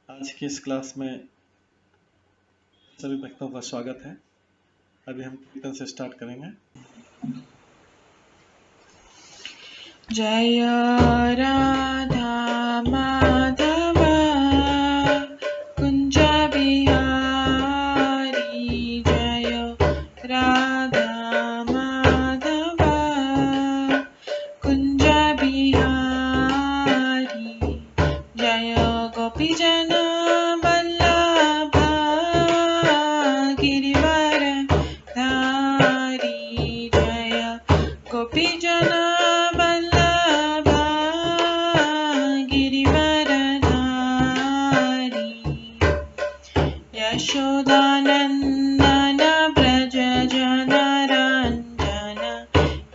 आज की इस क्लास में सभी भक्तों का स्वागत है। अभी हम कीर्तन से स्टार्ट करेंगे। जय राधा माधव कुंज बिहारी, जय राधा माधव कुंज बिहारी, जय गोपीजन वल्लभ गिरिवर धारी, जय गोपीजन वल्लभ गिरिवर धारी, यशोदानंदन व्रज जनरंजन,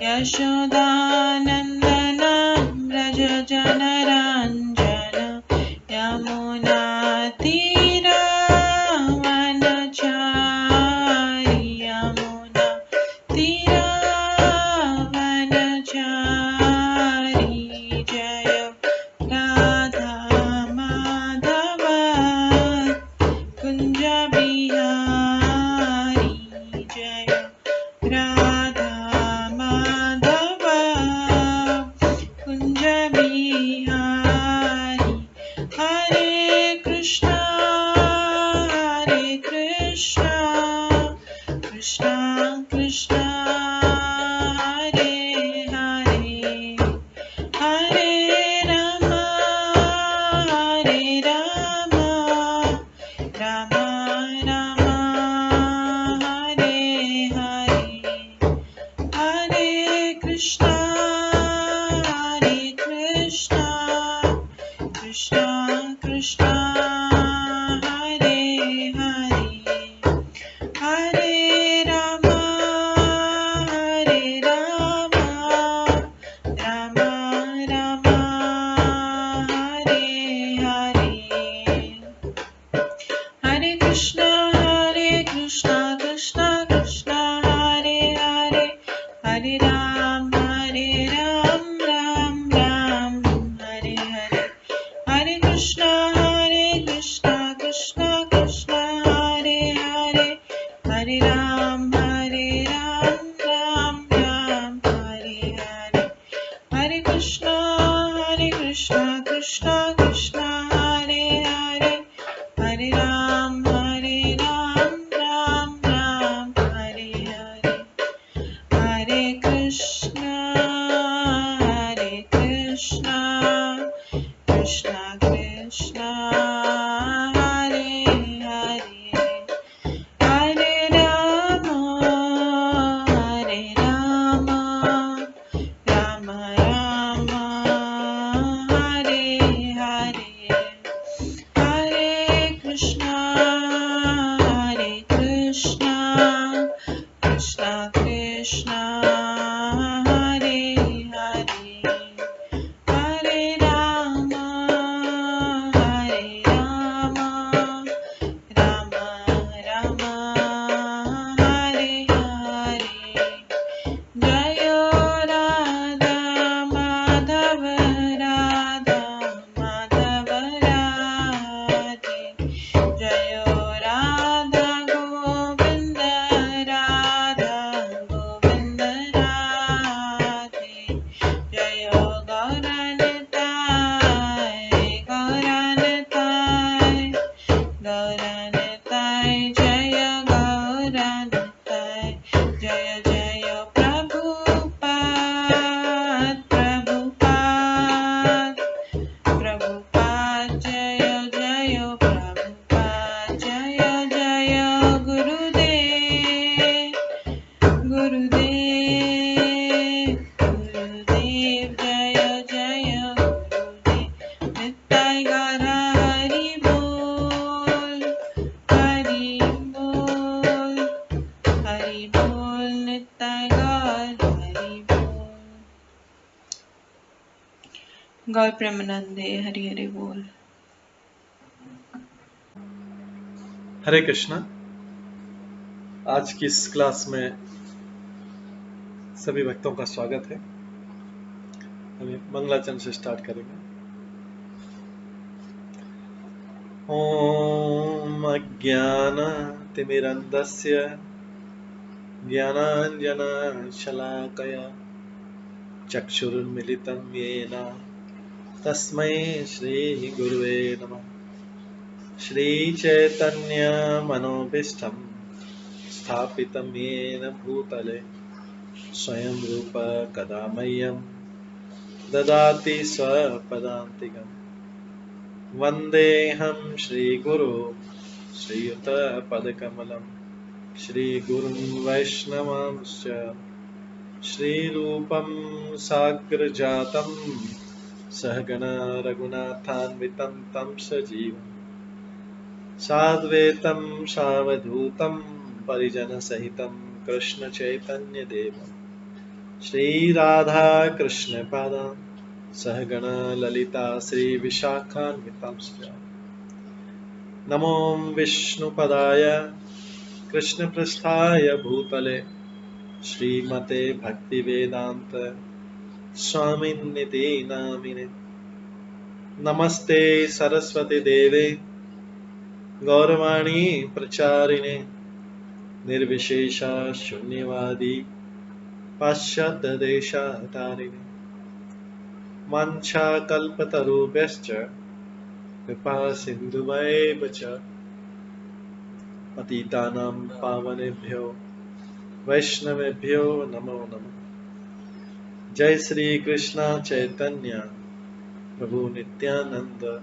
यशोदानंदन व्रज जनरंजन, यमुना तीरावनचारी, यमुना तीरावनचारी, जय राधा माधव कुंज बिहारी, जय राधा माधव कुंज बिहारी, हरे कृष्णा कृष्णा कृष्णा हरे हरे, हरे राम राम राम हरे हरे, हरे कृष्णा कृष्णा कृष्णा हरे हरे, हरे राम राम राम हरे हरे, हरे कृष्णा कृष्णा कृष्णा हरे हरे, हरे राम राम राम हरे हरे, हरे कृष्णा कृष्णा कृष्णा हरे हरे, हरे राम राम राम हरे हरे, हरे कृष्णा कृष्णा कृष्णा हरे हरे, हरे राम राम राम हरे हरे, हरे कृष्णा कृष्णा कृष्णा हरे हरे, हरे राम राम राम हरे हरे, हरे कृष्णा कृष्णा कृष्णा हरे हरे, हरे राम राम राम हरे हरे, जय राधा माधव राधे, जय राधा गोविंद राधे, जय गौरनताय जय गौरनताय, जय जय प्रभुपाद जय जय प्रभुपाद, जय जय गुरुदेव जय जय गुरुदेव, नित्य गौर हरि बोल नित्य गौर हरि बोल, गौर प्रेमानंदे हरि हरि बोल। हरे कृष्णा। आज की इस क्लास में सभी भक्तों का स्वागत है। अभी मंगलाचरण से स्टार्ट करेंगे। ॐ अज्ञानतिमिरन्धस्य ज्ञानाञ्जनशलाकया चक्षुरुन्मिलितं येन तस्मै श्रीगुरुवे नमः। श्रीचैतन्यमनोभीष्टं स्थापितं येन भूतले स्वयं रूप कदा मह्यं ददाति स्वपदान्तिकम्। वन्देऽहं श्रीगुरो श्रीयुतपदकमलं श्रीगुरुं वैष्णवांश्च श्रीरूपं साग्रजातं सहगण रघुनाथान्वितं तं सजीवं साद्वैतं सावधूतं परिजनसहितं कृष्णचैतन्यदेवं श्रीराधाकृष्णपादान् सहगण ललिता श्रीविशाखान्वितांश्च नमो विष्णुपदाय कृष्णपृष्ठाय भूतले श्रीमते भक्तिवेदान्त स्वामिन्निति नामिने। नमस्ते सरस्वती देवे गौरवाणी प्रचारिणे निर्विशेष शून्यवादी पाश्चात्य देशतारिणे। वाञ्छाकल्पतरुभ्यश्च कृपा सिन्धुभ्येव च पतितानां पावनेभ्यो वैष्णवेभ्यो नमो नमः। जय श्री कृष्ण चैतन्य प्रभु नित्यानंद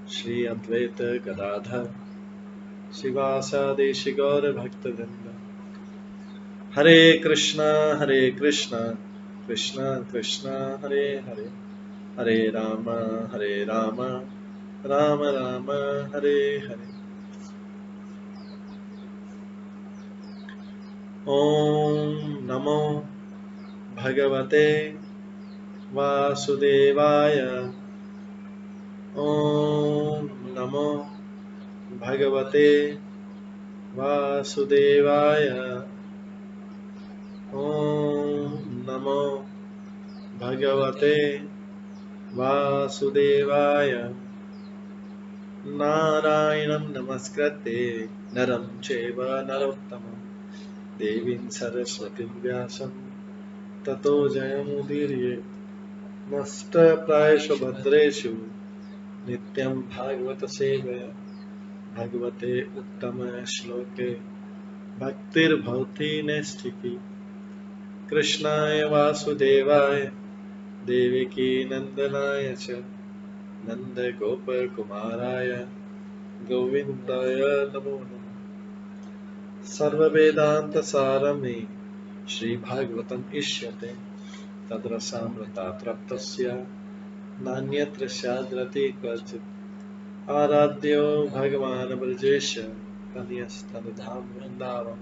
श्री अद्वैत गदाधर शिवासादि गौर भक्तवृंद। हरे कृष्णा कृष्ण कृष्ण हरे हरे, हरे राम राम राम हरे हरे। ओम नमो भगवते वासुदेवाय। ओम नमो भगवते वासुदेवाय। ओम नमो भगवते वासुदेवाय। नारायणं नमस्कृत्य नरं चैव नरोत्तमं देवीं सरस्वतीं व्यासं ततो जयमुदीरये। नष्टप्रायेषु भद्रेषु नित्यं भागवत सेवया भगवते उत्तम श्लोके भक्तिर्भवति नैष्ठिकी। कृष्णाय वासुदेवाय देवकी नंदनाय च नन्दगोपकुमाराय गोविन्दाय नमो नमः। सर्ववेदान्तसारमे श्रीभागवतम् इष्यते तद्रसामृतात् नान्यत्र स्याद्रति क्वचित्। आराध्यो भगवान् ब्रजेश तनयस्तनुधाम वृन्दावन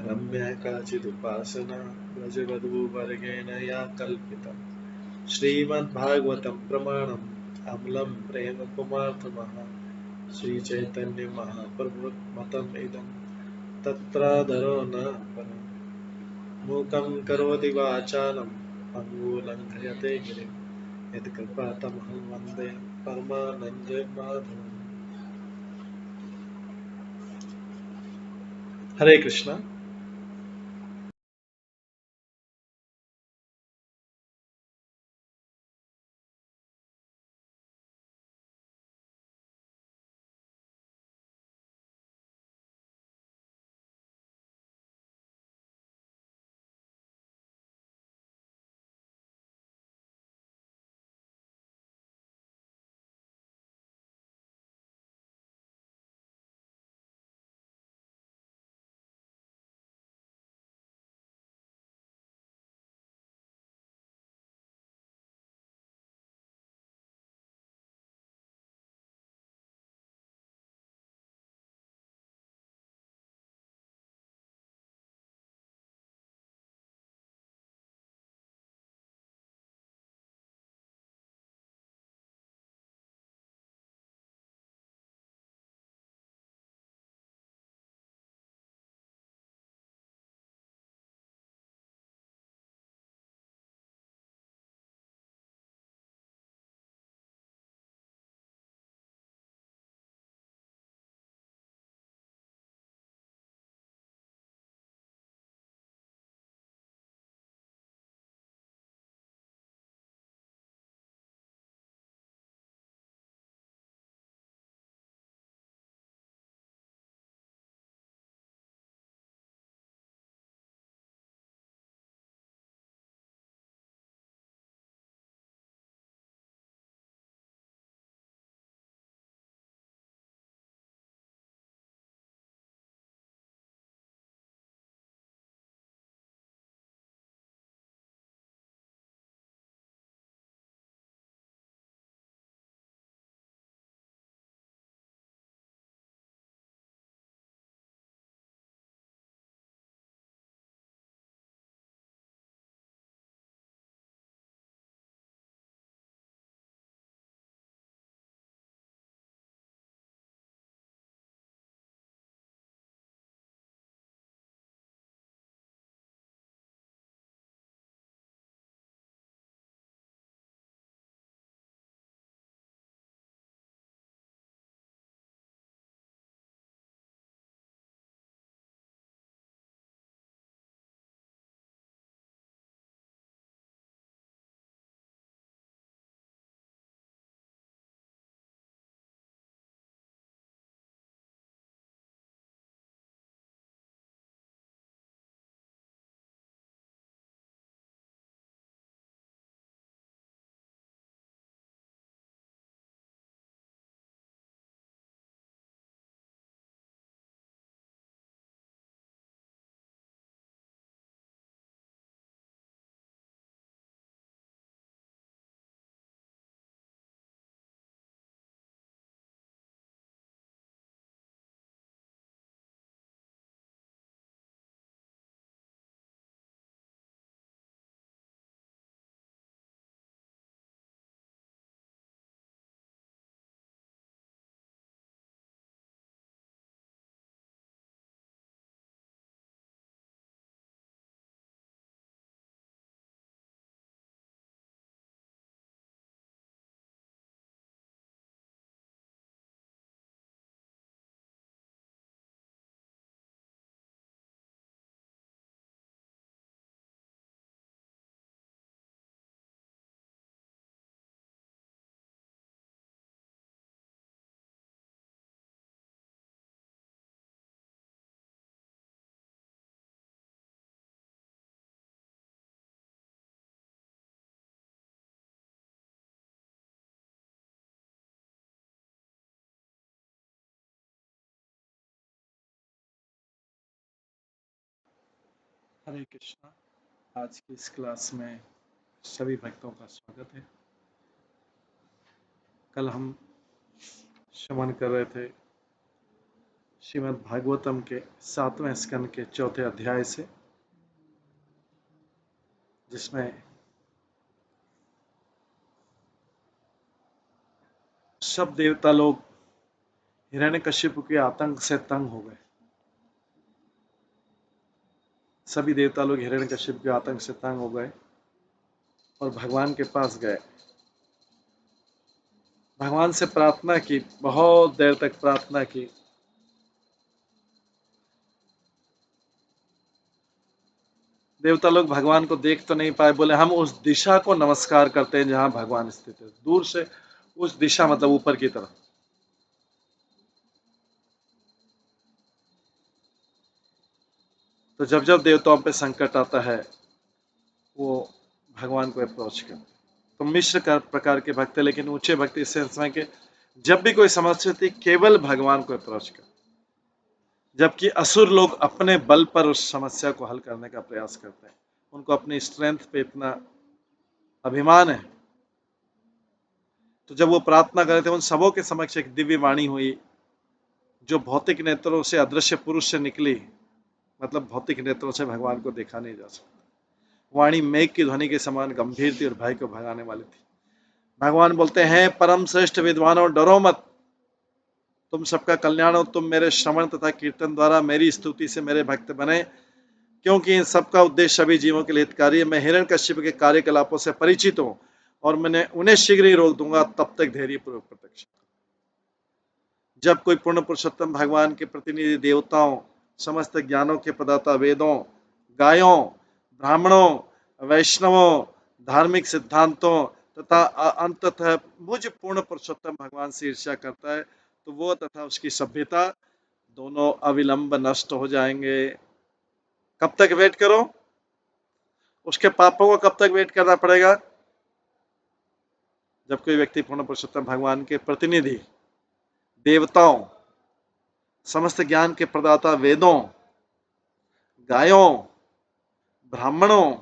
रम्या काचिदुपासना व्रजवधूवर्गेण या कल्पिता। श्रीमद्भागवतं प्रमाणम् अमलं प्रेम कुमार्थमः श्रीचैतन्य महाप्रभुमतम् इदं तत्रादरो न परम्। मूकं करोति वाचालं पङ्गुलङ्घयते गिरिं यत्कृपातमहं वन्दे परमानन्दमाधवम्। हरे कृष्णा। हरे कृष्णा। आज की इस क्लास में सभी भक्तों का स्वागत है। कल हम श्रवण कर रहे थे श्रीमद् भागवतम के 7वें स्कंद के 4थे अध्याय से, जिसमें सब देवता लोग हिरण्यकशिपु के आतंक से तंग हो गए। सभी देवता लोग हिरण्यकशिपु के आतंक से तंग हो गए और भगवान के पास गए। भगवान से प्रार्थना की, बहुत देर तक प्रार्थना की। देवता लोग भगवान को देख तो नहीं पाए, बोले हम उस दिशा को नमस्कार करते हैं जहां भगवान स्थित है। दूर से उस दिशा मतलब ऊपर की तरफ। तो जब जब देवताओं पे संकट आता है वो भगवान को अप्रोच करते। तो मिश्र प्रकार के भक्त है, लेकिन ऊंचे भक्त इस सेंस में कि जब भी कोई समस्या होती केवल भगवान को अप्रोच कर, जबकि असुर लोग अपने बल पर उस समस्या को हल करने का प्रयास करते हैं। उनको अपनी स्ट्रेंथ पे इतना अभिमान है। तो जब वो प्रार्थना कर रहे थे, उन सबों के समक्ष एक दिव्य वाणी हुई जो भौतिक नेत्रों से, अदृश्य पुरुष से निकली। मतलब भौतिक नेत्रों से भगवान को देखा नहीं जा सकता। वाणी मेघ की ध्वनि के समान गंभीर थी और भय को भगाने वाली थी। भगवान बोलते हैं, परम श्रेष्ठ विद्वानों, डरो मत, तुम सबका कल्याण हो। तुम मेरे श्रवण तथा कीर्तन द्वारा मेरी स्तुति से मेरे भक्त बने, क्योंकि इन सबका उद्देश्य सभी जीवों के लिए हितकारी है। मैं हिरण्यकशिप के कार्यकलापों से परिचित हूं और मैंने उन्हें शीघ्र ही रोक दूंगा। तब तक धैर्यपूर्वक प्रतीक्षा। जब कोई पूर्ण पुरुषोत्तम भगवान के प्रतिनिधि देवताओं, समस्त ज्ञानों के प्रदाता वेदों, गायों, ब्राह्मणों, वैष्णवों, धार्मिक सिद्धांतों तथा अंततः मुझ पूर्ण पुरुषोत्तम भगवान से ईर्ष्या करता है, तो वो तथा उसकी सभ्यता दोनों अविलंब नष्ट हो जाएंगे। कब तक वेट करो? उसके पापों को कब तक वेट करना पड़ेगा? जब कोई व्यक्ति पूर्ण पुरुषोत्तम भगवान के प्रतिनिधि देवताओं, समस्त ज्ञान के प्रदाता वेदों, गायों, ब्राह्मणों,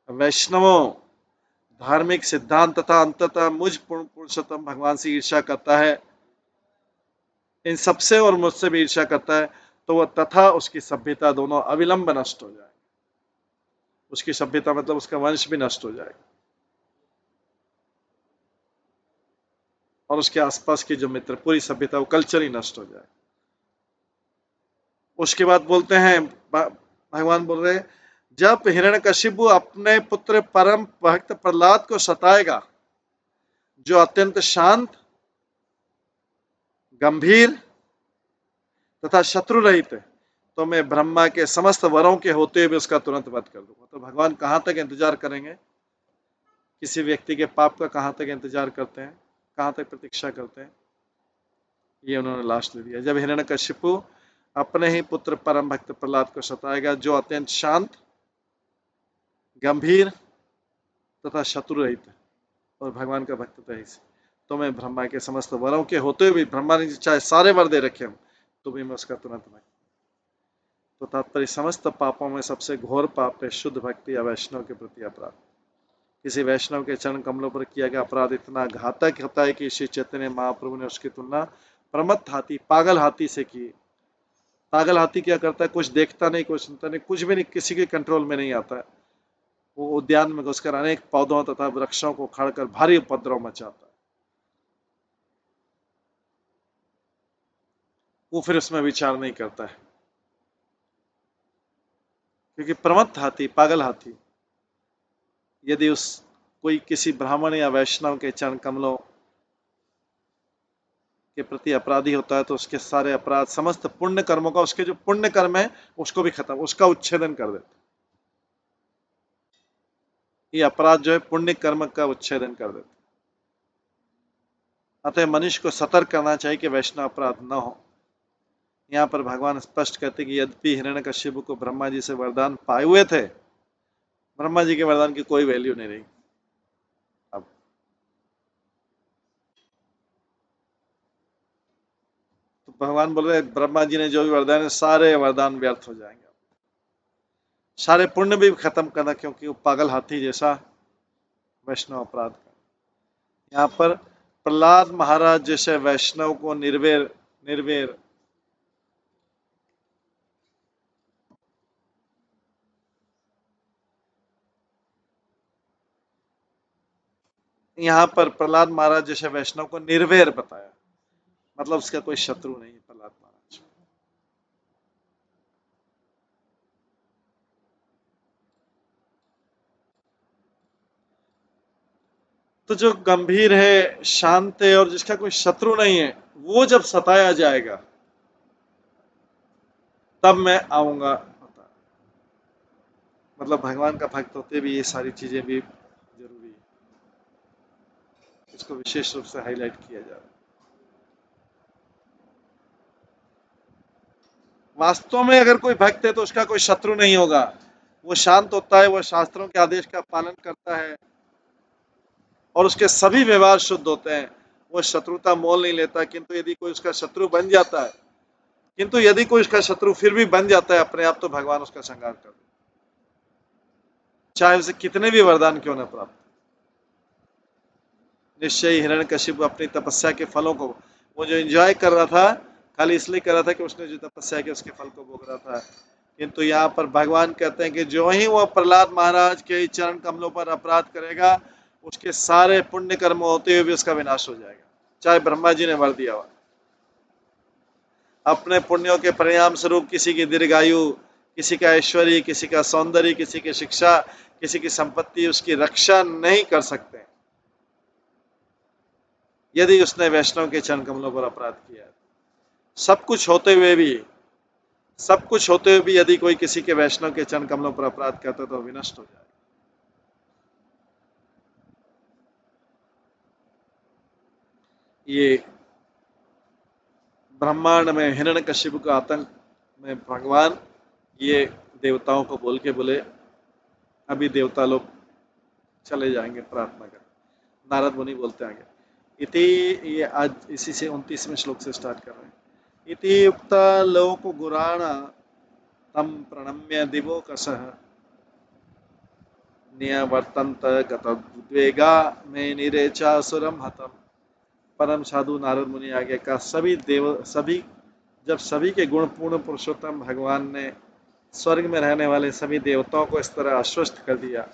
वैष्णवों, धार्मिक सिद्धांत तथा अंततः मुझ पूर्ण पुरुषोत्तम भगवान से ईर्ष्या करता है, इन सबसे और मुझसे भी ईर्ष्या करता है, तो वह तथा उसकी सभ्यता दोनों अविलंब नष्ट हो जाए। उसकी सभ्यता मतलब उसका वंश भी नष्ट हो जाएगा और उसके आसपास की जो मित्र, पूरी सभ्यता, वो कल्चर ही नष्ट हो जाए। उसके बाद बोलते हैं, भगवान बोल रहे हैं, जब हिरण्यकशिपु अपने पुत्र परम भक्त प्रहलाद को सताएगा, जो अत्यंत शांत, गंभीर तथा शत्रु रहित है, तो मैं ब्रह्मा के समस्त वरों के होते हुए उसका तुरंत वध कर दूंगा। तो भगवान कहां तक इंतजार करेंगे? किसी व्यक्ति के पाप का कहां तक इंतजार करते हैं, कहां तक प्रतीक्षा करते हैं? ये उन्होंने लास्ट ले दिया। जब हिरण्यकशिपु अपने ही पुत्र परम भक्त प्रहलाद को सताएगा, जो अत्यंत शांत, गंभीर तथा शत्रु रहित है और भगवान का भक्त था, इसे तो मैं ब्रह्मा के समस्त वरों के होते हुए भी, ब्रह्मा ने चाहे सारे वर दे रखे हम, तो भी मैं उसका तुरंत भक्त। तो तात्पर्य, समस्त पापों में सबसे घोर पाप है शुद्ध भक्ति या वैष्णव के प्रति अपराध। किसी वैष्णव के चरण कमलों पर किया गया अपराध इतना घातक होता है कि श्री चैतन्य महाप्रभु ने उसकी तुलना प्रमत्त हाथी, पागल हाथी से की। पागल हाथी क्या करता है? कुछ देखता नहीं, कुछ सुनता नहीं, कुछ भी नहीं, किसी के कंट्रोल में नहीं आता है। वो उद्यान में घुसकर अनेक पौधों तथा वृक्षों को उखाड़कर भारी उपद्रव मचाता है। वो फिर उसमें विचार नहीं करता है, क्योंकि प्रमत्त हाथी, पागल हाथी, यदि उस कोई किसी ब्राह्मण या वैष्णव के चरण कमलों के प्रति अपराधी होता है, तो उसके सारे अपराध, समस्त पुण्य कर्मों का, उसके जो पुण्य कर्म है उसको भी खत्म, उसका उच्छेदन कर देते। ये अपराध जो है पुण्य कर्म का उच्छेदन कर देते। अतः मनुष्य को सतर्क करना चाहिए कि वैष्णव अपराध न हो। यहाँ पर भगवान स्पष्ट कहते कि यद्यपि हिरण्यकशिपु को ब्रह्मा जी से वरदान पाए हुए थे, ब्रह्मा जी के वरदान की कोई वैल्यू नहीं रही। अब तो भगवान बोल रहे ब्रह्मा जी ने जो भी वरदान है, सारे वरदान व्यर्थ हो जाएंगे। सारे पुण्य भी खत्म करना, क्योंकि वो पागल हाथी जैसा वैष्णव अपराध कर। यहाँ पर प्रहलाद महाराज जैसे वैष्णव को निर्वैर निर्वैर यहाँ पर प्रहलाद महाराज जैसे वैष्णव को निर्वैर बताया, मतलब उसका कोई शत्रु नहीं है प्रहलाद महाराज। तो जो गंभीर है, शांत है और जिसका कोई शत्रु नहीं है, वो जब सताया जाएगा तब मैं आऊंगा। मतलब भगवान का भक्त होते भी ये सारी चीजें भी जरूरी है, इसको विशेष रूप से हाईलाइट किया जा रहा है। वास्तव में अगर कोई भक्त है तो उसका कोई शत्रु नहीं होगा, वो शांत होता है, वो शास्त्रों के आदेश का पालन करता है और उसके सभी व्यवहार शुद्ध होते हैं, वो शत्रुता मोल नहीं लेता। किंतु यदि कोई उसका शत्रु बन जाता है, किंतु यदि कोई उसका शत्रु फिर भी बन जाता है अपने आप, तो भगवान उसका संहार कर दे, चाहे उसे कितने भी वरदान क्यों न प्राप्त। निश्चय ही हिरण्यकशिपु अपनी तपस्या के फलों को, वो जो एंजॉय कर रहा था, खाली इसलिए कर रहा था कि उसने जो तपस्या की उसके फल को भोग रहा था। किंतु यहाँ पर भगवान कहते हैं कि जो ही वो प्रहलाद महाराज के चरण कमलों पर अपराध करेगा, उसके सारे पुण्य कर्म होते हुए भी उसका विनाश हो जाएगा, चाहे ब्रह्मा जी ने वर दिया हो। अपने पुण्यों के परिणाम स्वरूप किसी की दीर्घायु, किसी का ऐश्वर्य, किसी का सौंदर्य, किसी की शिक्षा, किसी की संपत्ति उसकी रक्षा नहीं कर सकते यदि उसने वैष्णव के चरण कमलों पर अपराध किया। सब कुछ होते हुए भी, सब कुछ होते हुए भी यदि कोई किसी के वैष्णव के चरण कमलों पर अपराध करता तो विनष्ट हो जाए। ये ब्रह्मांड में हिरण्यकशिपु का आतंक में भगवान ये देवताओं को बोल के बोले, अभी देवता लोग चले जाएंगे प्रार्थना कर। नारद मुनि बोलते आगे इति, ये आज इसी से 29वें श्लोक से स्टार्ट कर रहे हैं। इति युक्ता लोक गुराण तम प्रणम्य दिवो कसः न्यवर्तन्त गतद्वेगा में निरेचासुरम हतम। परम साधु नारद मुनि आगे का सभी देव, सभी जब सभी के गुणपूर्ण पुरुषोत्तम भगवान ने स्वर्ग में रहने वाले सभी देवताओं को इस तरह आश्वस्त कर दिया,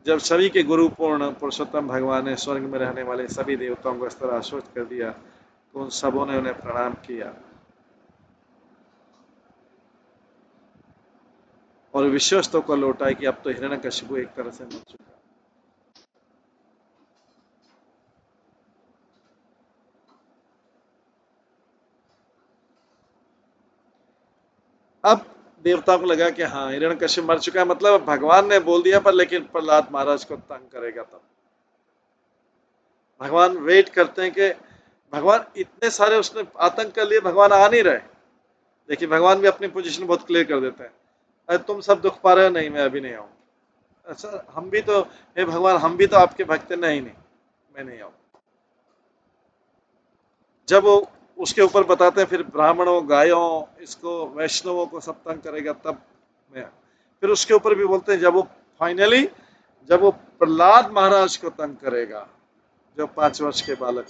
जब सभी के गुरु पूर्ण पुरुषोत्तम भगवान ने स्वर्ग में रहने वाले सभी देवताओं को इस तरह आश्वस्त कर दिया, तो उन सबों ने उन्हें प्रणाम किया और विश्वस्त होकर लौटा कि अब तो हिरण्यकशिपु एक तरह से मर चुका। अब देवता को लगा कि हाँ हिरण्यकशिप मर चुका है, मतलब भगवान ने बोल दिया, पर लेकिन प्रहलाद महाराज को तंग करेगा तब। भगवान वेट करते हैं कि भगवान इतने सारे उसने आतंक कर लिए, भगवान आ नहीं रहे। देखिए भगवान भी अपनी पोजीशन बहुत क्लियर कर देते हैं, अरे तुम सब दुख पा रहे हो, नहीं मैं अभी नहीं आऊँ। अच्छा हम भी तो, हे भगवान हम भी तो आपके भक्त हैं, नहीं नहीं मैं नहीं आऊँ। जब वो उसके ऊपर बताते हैं फिर ब्राह्मणों, गायों, इसको वैष्णवों को सब तंग करेगा तब मैं, फिर उसके ऊपर भी बोलते हैं जब वो फाइनली, जब वो प्रहलाद महाराज को तंग करेगा, जो 5 वर्ष के बालक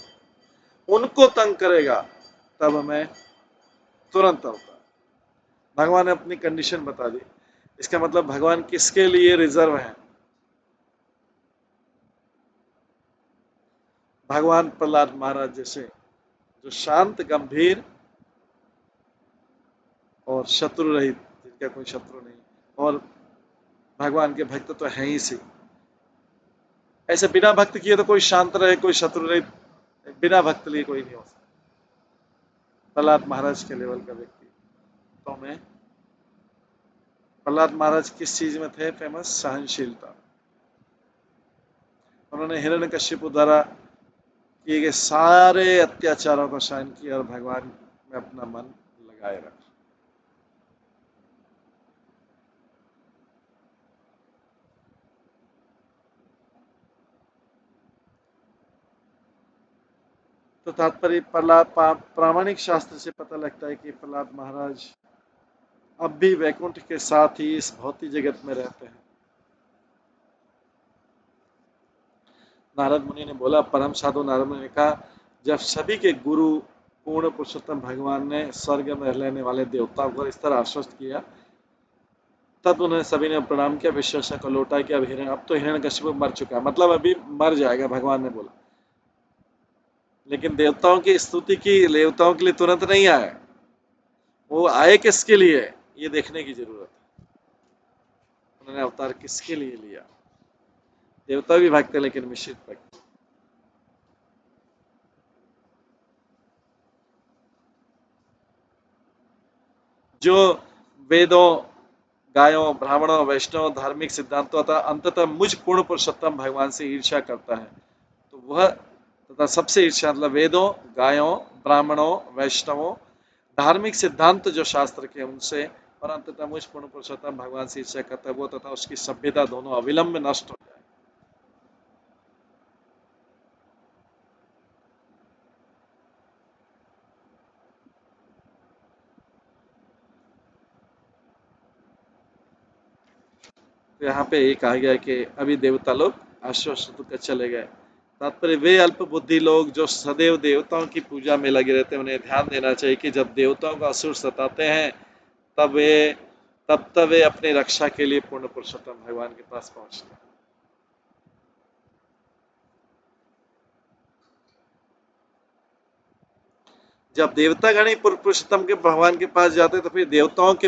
उनको तंग करेगा, तब मैं तुरंत आता। भगवान ने अपनी कंडीशन बता दी। इसका मतलब भगवान किसके लिए रिजर्व है? भगवान प्रहलाद महाराज जैसे जो शांत, गंभीर और शत्रु रहित, जिनका कोई शत्रु नहीं, और भगवान के भक्त तो हैं ही सी। ऐसे बिना भक्त किए तो कोई शांत रहे, कोई शत्रु रहित, बिना भक्त लिए कोई नहीं हो सकता। प्रहलाद महाराज के लेवल का व्यक्ति तो मैं, प्रहलाद महाराज किस चीज में थे फेमस? सहनशीलता। उन्होंने हिरण्यकशिपु द्वारा किए गए सारे अत्याचारों को सहन किया और भगवान में अपना मन लगाए रखा। तो तात्पर्य प्रहलाद प्रामाणिक शास्त्र से पता लगता है कि प्रहलाद महाराज अब भी वैकुंठ के साथ ही इस भौतिक जगत में रहते हैं। नारद मुनि ने बोला, परम साधु नारद मुनि ने कहा, जब सभी के गुरु पूर्ण पुरुषोत्तम भगवान ने स्वर्ग में रहने वाले देवताओं को इस तरह आश्वस्त किया, तब उन्हें सभी ने प्रणाम किया, विश्वासा को लौटा कि अब तो हिरण्यकशिपु मर चुका, मतलब अभी मर जाएगा, भगवान ने बोला। लेकिन देवताओं की स्तुति की, देवताओं के लिए तुरंत नहीं आए, वो आए किसके लिए, ये देखने की जरूरत है। उन्होंने अवतार किसके लिए लिया। देवता भी भक्त है, लेकिन मिश्रित भक्त। जो वेदों, गायों, ब्राह्मणों, वैष्णव, धार्मिक सिद्धांतों तथा अंततः मुझ पूर्ण पुरुषोत्तम भगवान से ईर्ष्या करता है, तो वह तथा सबसे ईर्ष्या मतलब वेदों, गायों, ब्राह्मणों, वैष्णवों, धार्मिक सिद्धांत जो शास्त्र के उनसे, और अंततः मुझ पूर्ण पुरुषोत्तम भगवान से ईर्ष्या करता है, वो तथा उसकी सभ्यता दोनों अविलंब नष्ट हो जाए। तो यहाँ पे ये कहा गया कि अभी देवता लोग आश्वस्त होकर चले गए। तात्पर्य वे अल्प बुद्धि लोग जो सदैव देवताओं की पूजा में लगे रहते हैं, उन्हें ध्यान देना चाहिए कि जब देवताओं को असुर सताते हैं, तब वे अपनी रक्षा के लिए पूर्ण पुरुषोत्तम भगवान के पास पहुंचते हैं। जब देवता गण ही पूर्ण पुरुषोत्तम के भगवान के पास जाते, तो फिर देवताओं के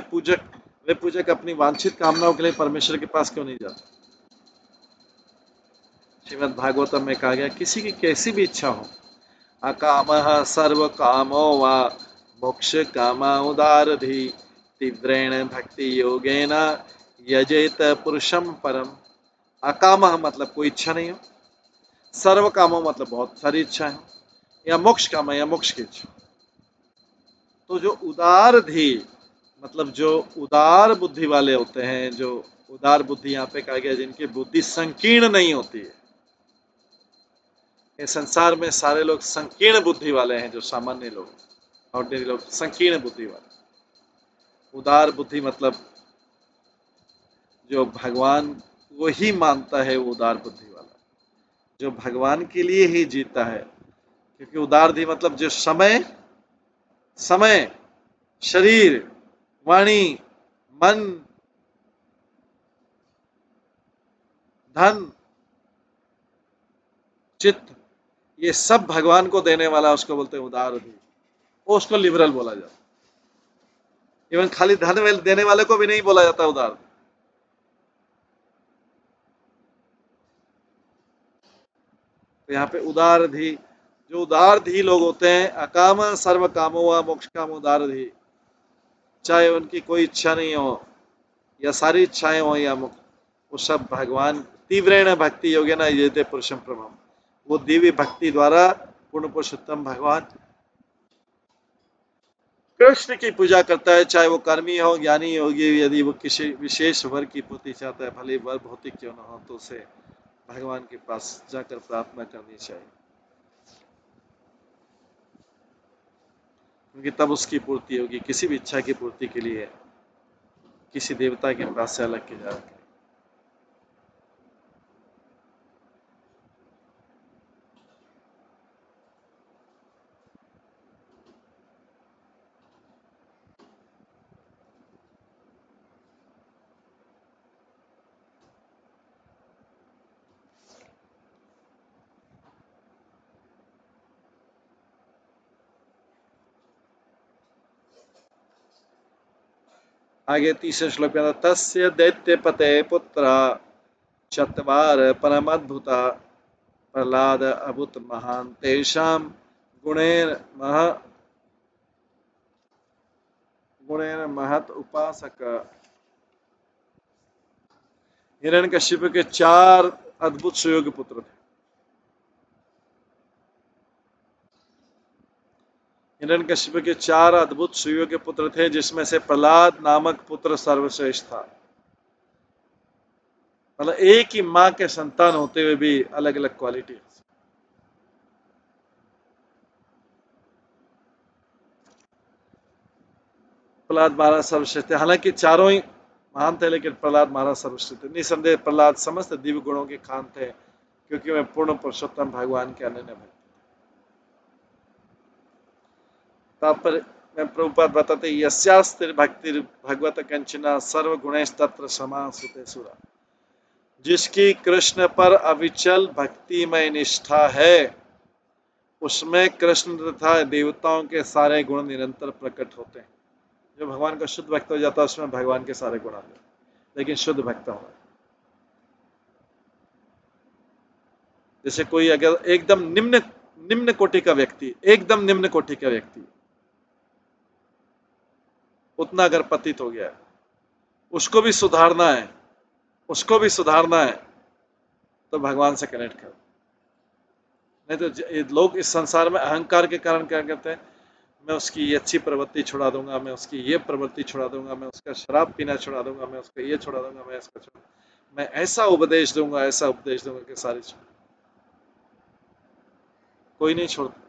वे पूजक अपनी वांछित कामनाओं के लिए परमेश्वर के पास क्यों नहीं जाते। श्रीमद् भागवतम में कहा गया, किसी की कैसी भी इच्छा हो, अकामः सर्व कामो वा मोक्ष कामा उदारधि तीव्रेण भक्ति योगेन यजेत पुरुषम परम। अकामः मतलब कोई इच्छा नहीं हो, सर्व कामो मतलब बहुत सारी इच्छाएं हो, या मोक्ष काम या मोक्ष की इच्छा। तो जो उदार धी मतलब जो उदार बुद्धि वाले होते हैं, जो उदार बुद्धि यहाँ पे कहा गया, जिनकी बुद्धि संकीर्ण नहीं होती है। इस संसार में सारे लोग संकीर्ण बुद्धि वाले हैं, जो सामान्य लोग, ऑर्डिनरी लोग संकीर्ण बुद्धि वाले। उदार बुद्धि मतलब जो भगवान को ही मानता है, वो उदार बुद्धि वाला, जो भगवान के लिए ही जीता है। क्योंकि उदार धी मतलब जो समय, शरीर, वाणी, मन, धन, चित्त, ये सब भगवान को देने वाला, उसको बोलते हैं उदार धी। वो उसको लिबरल बोला जाता है। इवन खाली धन देने वाले को भी नहीं बोला जाता उदार। तो यहाँ पे उदार धी, जो उदार धी लोग होते हैं, अकाम सर्व कामो व मोक्ष काम उदार धी, चाहे उनकी कोई इच्छा नहीं हो या सारी इच्छाएं हो या मुक्त, वो सब भगवान तीव्रेण भक्ति योगे न ये पुरुषम प्रभम, वो दिव्य भक्ति द्वारा पूर्ण पुरुषोत्तम भगवान कृष्ण की पूजा करता है। चाहे वो कर्मी हो, ज्ञानी होगी, यदि वो किसी विशेष वर की पूर्ति चाहता है, भले वर भौतिक क्यों न हो, तो उसे भगवान के पास जाकर प्रार्थना करनी चाहिए, क्योंकि तब उसकी पूर्ति होगी। किसी भी इच्छा की पूर्ति के लिए किसी देवता के पास से अलग की जाती है। आगे तीसरे श्लोक में तस्य दैत्यपते पुत्र चत्वार परमद्भुता प्रहलाद अभूत महान तेषां गुणेर महत उपासक। हिरण्यकशिपु के 4 अद्भुत सुयोग्य पुत्र थे। हिरण्यकशिपु के 4 अद्भुत सुयोग्य पुत्र थे, जिसमें से प्रहलाद नामक पुत्र सर्वश्रेष्ठ था। मतलब एक ही माँ के संतान होते हुए भी अलग अलग क्वालिटी। प्रहलाद महाराज सर्वश्रेष्ठ थे। हालांकि चारों ही महान थे, लेकिन प्रहलाद महाराज सर्वश्रेष्ठ थे। निसंदेह प्रहलाद समस्त दिव्य गुणों के खान थे, क्योंकि वे पूर्ण पुरुषोत्तम भगवान के अनन्य भक्त। तात्पर्य में प्रभुपाद बताते हैं, यस्यास्तिर भक्ति भगवत कंचना सर्व गुणेश तत्र समा सुते सुरा। जिसकी कृष्ण पर अविचल भक्तिमय निष्ठा है, उसमें कृष्ण तथा देवताओं के सारे गुण निरंतर प्रकट होते हैं। जो भगवान का शुद्ध भक्त हो जाता है, उसमें भगवान के सारे गुण आते हैं, लेकिन शुद्ध भक्त होना। जैसे कोई अगर एकदम निम्न निम्न कोटि का व्यक्ति, एकदम निम्न कोटि का व्यक्ति उतना अगर पतित हो गया है, उसको भी सुधारना है, उसको भी सुधारना है, तो भगवान से कनेक्ट करो। नहीं तो लोग इस संसार में अहंकार के कारण क्या करते हैं, मैं उसकी ये अच्छी प्रवृत्ति छुड़ा दूंगा, मैं उसकी ये प्रवृत्ति छुड़ा दूंगा, मैं उसका शराब पीना छुड़ा दूंगा, मैं उसका ये छुड़ा दूंगा, मैं ऐसा उपदेश दूंगा, ऐसा उपदेश दूंगा कि सारी छोड़। कोई नहीं छोड़ता।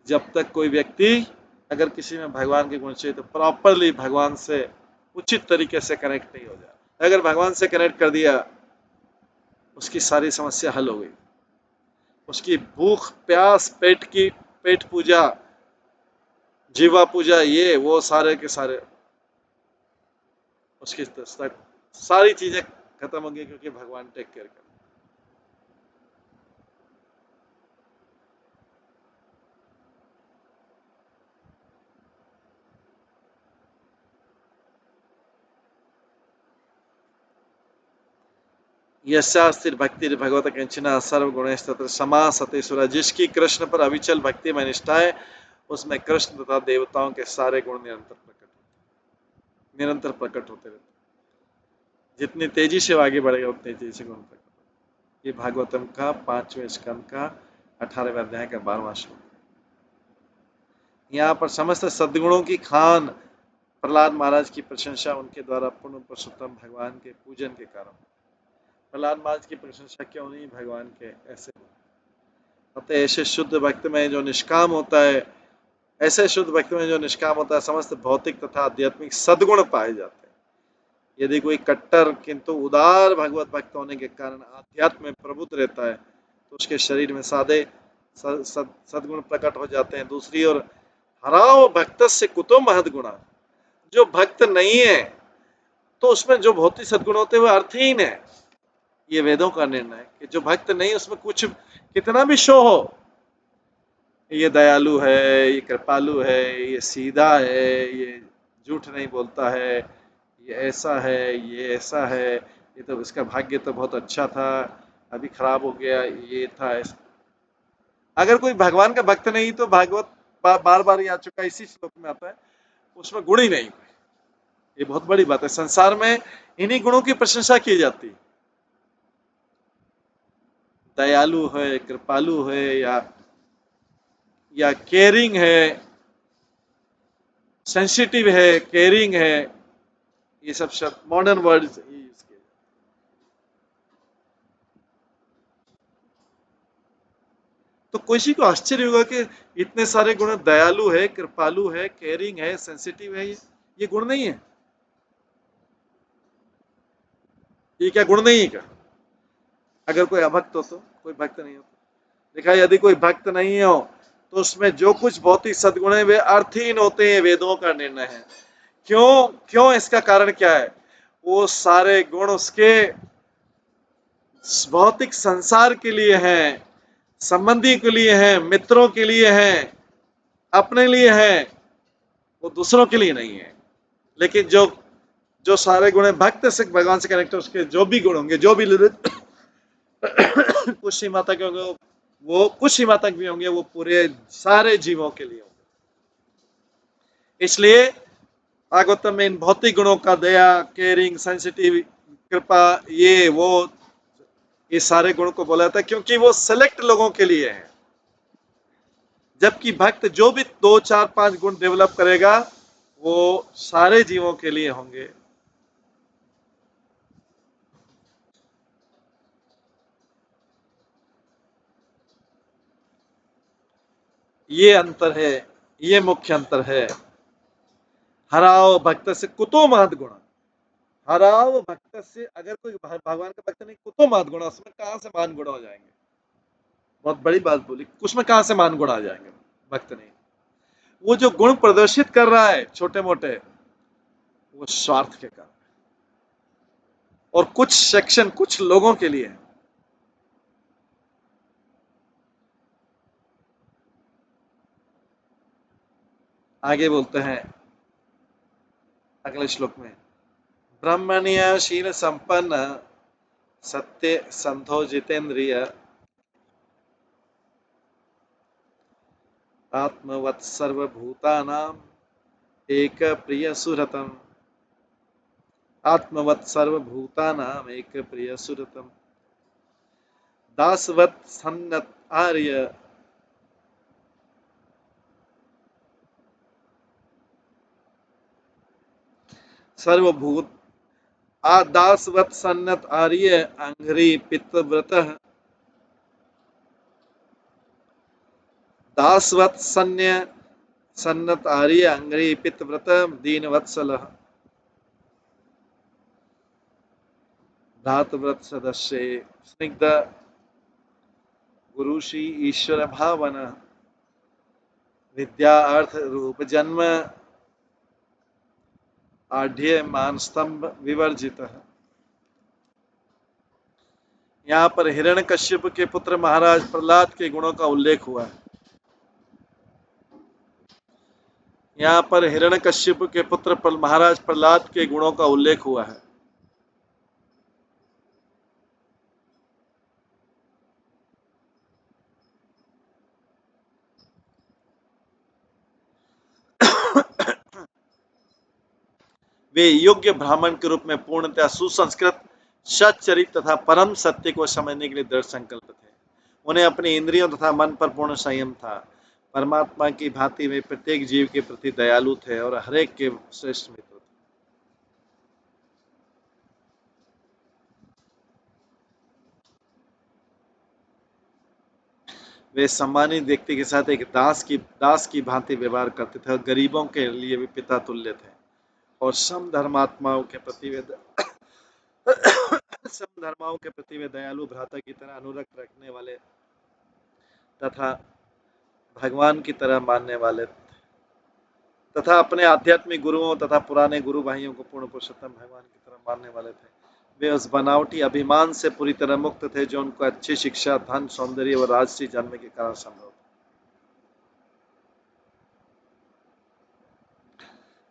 जब तक कोई व्यक्ति अगर किसी में भगवान के गुण चाहिए, तो प्रॉपरली भगवान से उचित तरीके से कनेक्ट नहीं हो जाए। अगर भगवान से कनेक्ट कर दिया, उसकी सारी समस्या हल हो गई। उसकी भूख प्यास, पेट पूजा, जीवा पूजा, ये वो सारे के सारे उसकी सारी चीजें खत्म होंगी, क्योंकि भगवान टेक केयर कर। यस्यास्तिर भक्ति भगवत कंचना सर्व गुणेश तत्र समा सते सुरा। जिसकी कृष्ण पर अविचल भक्ति में निष्ठा है, उसमें कृष्ण तथा देवताओं के सारे गुण निरंतर प्रकट होते रहते। जितनी तेजी से आगे बढ़ेगा, उतनी तेजी से गुण प्रकट। ये भागवतम का 5वें स्कंद का 18वें अध्याय का 12वां श्लोक। यहाँ पर समस्त सद्गुणों की खान प्रहलाद महाराज की प्रशंसा उनके द्वारा पूर्ण पुरुषोत्तम भगवान के पूजन के कारण। प्रहलाद महाराज की प्रशंसा क्यों नहीं, भगवान के ऐसे अतः ऐसे शुद्ध भक्त में जो निष्काम होता है, ऐसे शुद्ध भक्त में जो निष्काम होता है, समस्त भौतिक तथा आध्यात्मिक सद्गुण पाए जाते हैं। यदि कोई कट्टर किंतु उदार भगवत भक्त होने के कारण आध्यात्म में प्रभुत्व रहता है, तो उसके शरीर में सादे सद्गुण प्रकट हो जाते हैं। दूसरी ओर हराओ भक्त से कुतो महद गुणा, जो भक्त नहीं है तो उसमें जो भौतिक सद्गुण होते हैं वो अर्थहीन है। ये वेदों का निर्णय है कि जो भक्त नहीं, उसमें कुछ कितना भी शो हो, ये दयालु है, ये कृपालु है, ये सीधा है, ये झूठ नहीं बोलता है, ये ऐसा है, ये ऐसा है, ये तो इसका भाग्य तो बहुत अच्छा था, अभी खराब हो गया, ये था ऐसा। अगर कोई भगवान का भक्त नहीं, तो भागवत बार बार आ चुका, इसी श्लोक में आता है, उसमें गुण ही नहीं। ये बहुत बड़ी बात है। संसार में इन्हीं गुणों की प्रशंसा की जाती है। दयालु है, कृपालु है, या केयरिंग है, सेंसिटिव है, केयरिंग है, ये सब शब्द मॉडर्न वर्ड यूज किए। तो किसी को आश्चर्य होगा कि इतने सारे गुण, दयालु है, कृपालु है, केयरिंग है, सेंसिटिव है, ये गुण नहीं है? ये क्या गुण नहीं है क्या? अगर कोई अभक्त हो तो, कोई भक्त नहीं हो तो देखा, यदि कोई भक्त नहीं हो तो उसमें जो कुछ भौतिक सद्गुण है वे अर्थहीन होते हैं। वेदों का निर्णय है। क्यों क्यों इसका कारण क्या है? वो सारे गुण उसके भौतिक संसार के लिए हैं, संबंधी के लिए हैं, मित्रों के लिए हैं, अपने लिए हैं, वो दूसरों के लिए नहीं है। लेकिन जो जो सारे गुण है, भक्त से भगवान से कनेक्ट, उसके जो भी गुण होंगे, जो भी कुछ सीमा तक होंगे, वो कुछ सीमा तक भी होंगे, वो पूरे सारे जीवों के लिए होंगे। इसलिए भागवतम में इन भौतिक गुणों का, दया, केयरिंग, सेंसिटिव, कृपा, ये सारे गुण को बोला जाता है, क्योंकि वो सेलेक्ट लोगों के लिए है। जबकि भक्त जो भी 2, 4, 5 गुण डेवलप करेगा, वो सारे जीवों के लिए होंगे। ये अंतर है, ये मुख्य अंतर है। हराओ भक्त से कुतो महद गुण, हराओ भक्त से, अगर कोई भगवान का भक्त नहीं कुतो महद गुण, उसमें कहां से मान गुण हो जाएंगे। बहुत बड़ी बात बोली, उसमें कहां से मान गुण आ जाएंगे, भक्त नहीं। वो जो गुण प्रदर्शित कर रहा है छोटे मोटे, वो स्वार्थ के कारण और कुछ सेक्शन, कुछ लोगों के लिए। आगे बोलते हैं अगले श्लोक में, ब्रह्मण्य शील संपन्न सत्य संधो जितेंद्रिय आत्मवत् सर्वभूतानां एक प्रिय सुरतम, आत्मवत् सर्वभूतानां एक प्रिय सुरतम, दासवत् सन्नत आर्य, सर्वभूत दासवत् सन्नत आर्य अंघ्रि पितव्रतः, दासवत् सन्य सन्नत आर्य अंघ्रि पितव्रतः दीनवत्सलः, धातव्रत सदस्य स्निग्ध गुरुषि ईश्वर भावन, विद्या अर्थ रूप जन्म आढ़्य मान स्तंभ विवर्जित। यहाँ पर हिरण्यकश्यप के पुत्र महाराज प्रहलाद के गुणों का उल्लेख हुआ है। यहाँ पर हिरण्यकश्यप के पुत्र महाराज प्रहलाद के गुणों का उल्लेख हुआ है। वे योग्य ब्राह्मण के रूप में पूर्णतः सुसंस्कृत, सच्चरित तथा परम सत्य को समझने के लिए दृढ़ संकल्प थे। उन्हें अपने इंद्रियों तथा मन पर पूर्ण संयम था। परमात्मा की भांति वे प्रत्येक जीव के प्रति दयालु थे और हरेक के श्रेष्ठ मित्र थे। वे सम्मानित व्यक्ति के साथ एक दास की भांति व्यवहार करते थे और गरीबों के लिए भी पिता तुल्य थे और समधर्मात्माओं के प्रति वे समधर्माओं के प्रति वे दयालु भ्राता की तरह अनुरक्त रखने वाले तथा भगवान की तरह मानने वाले तथा अपने आध्यात्मिक गुरुओं तथा पुराने गुरु भाइयों को पूर्ण पुरुषोत्तम भगवान की तरह मानने वाले थे। वे उस बनावटी अभिमान से पूरी तरह मुक्त थे जो उनको अच्छी शिक्षा, धन, सौंदर्य और राजसी जन्म के कारण संभव था।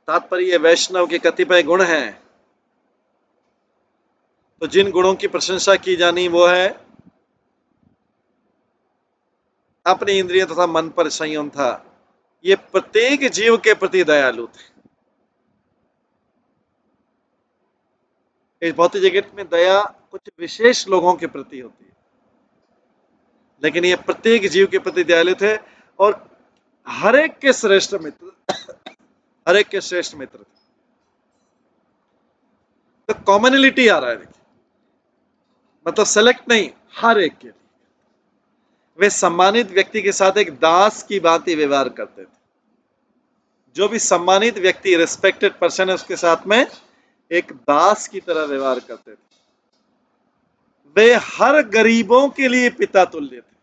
तात्पर्य वैष्णव के कतिपय गुण हैं, तो जिन गुणों की प्रशंसा की जानी वो है अपनी इंद्रिय तथा मन पर संयम था। ये प्रत्येक जीव के प्रति दयालु थे। इस भौतिक जगत में दया कुछ विशेष लोगों के प्रति होती है, लेकिन ये प्रत्येक जीव के प्रति दयालु थे और हर एक के श्रेष्ठ मित्र, हर एक के श्रेष्ठ मित्र थे। तो कॉमनलिटी आ रहा है, देखिए, मतलब सेलेक्ट नहीं, हर एक के लिए। वे सम्मानित व्यक्ति के साथ एक दास की भांति व्यवहार करते थे। जो भी सम्मानित व्यक्ति, रिस्पेक्टेड पर्सन है, उसके साथ में एक दास की तरह व्यवहार करते थे। वे हर गरीबों के लिए पिता तुल्य थे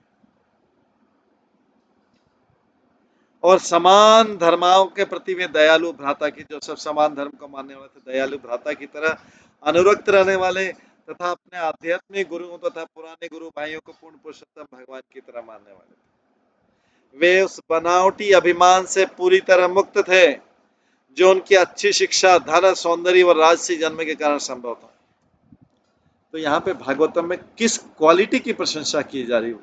और समान धर्माओं के प्रति वे दयालु भ्राता की, जो सब समान धर्म को मानने वाले थे, दयालु भ्राता की तरह अनुरक्त रहने वाले तथा अपने आध्यात्मिक गुरुओं तथा पुराने गुरु भाइयों को पूर्ण पुरुषोत्तम भगवान की तरह मानने वाले थे। वे उस बनावटी अभिमान से पूरी तरह मुक्त थे जो उनकी अच्छी शिक्षा, धन, सौंदर्य और राजसी जन्म के कारण संभव था। तो यहाँ पे भागवतम में किस क्वालिटी की प्रशंसा की जा रही हो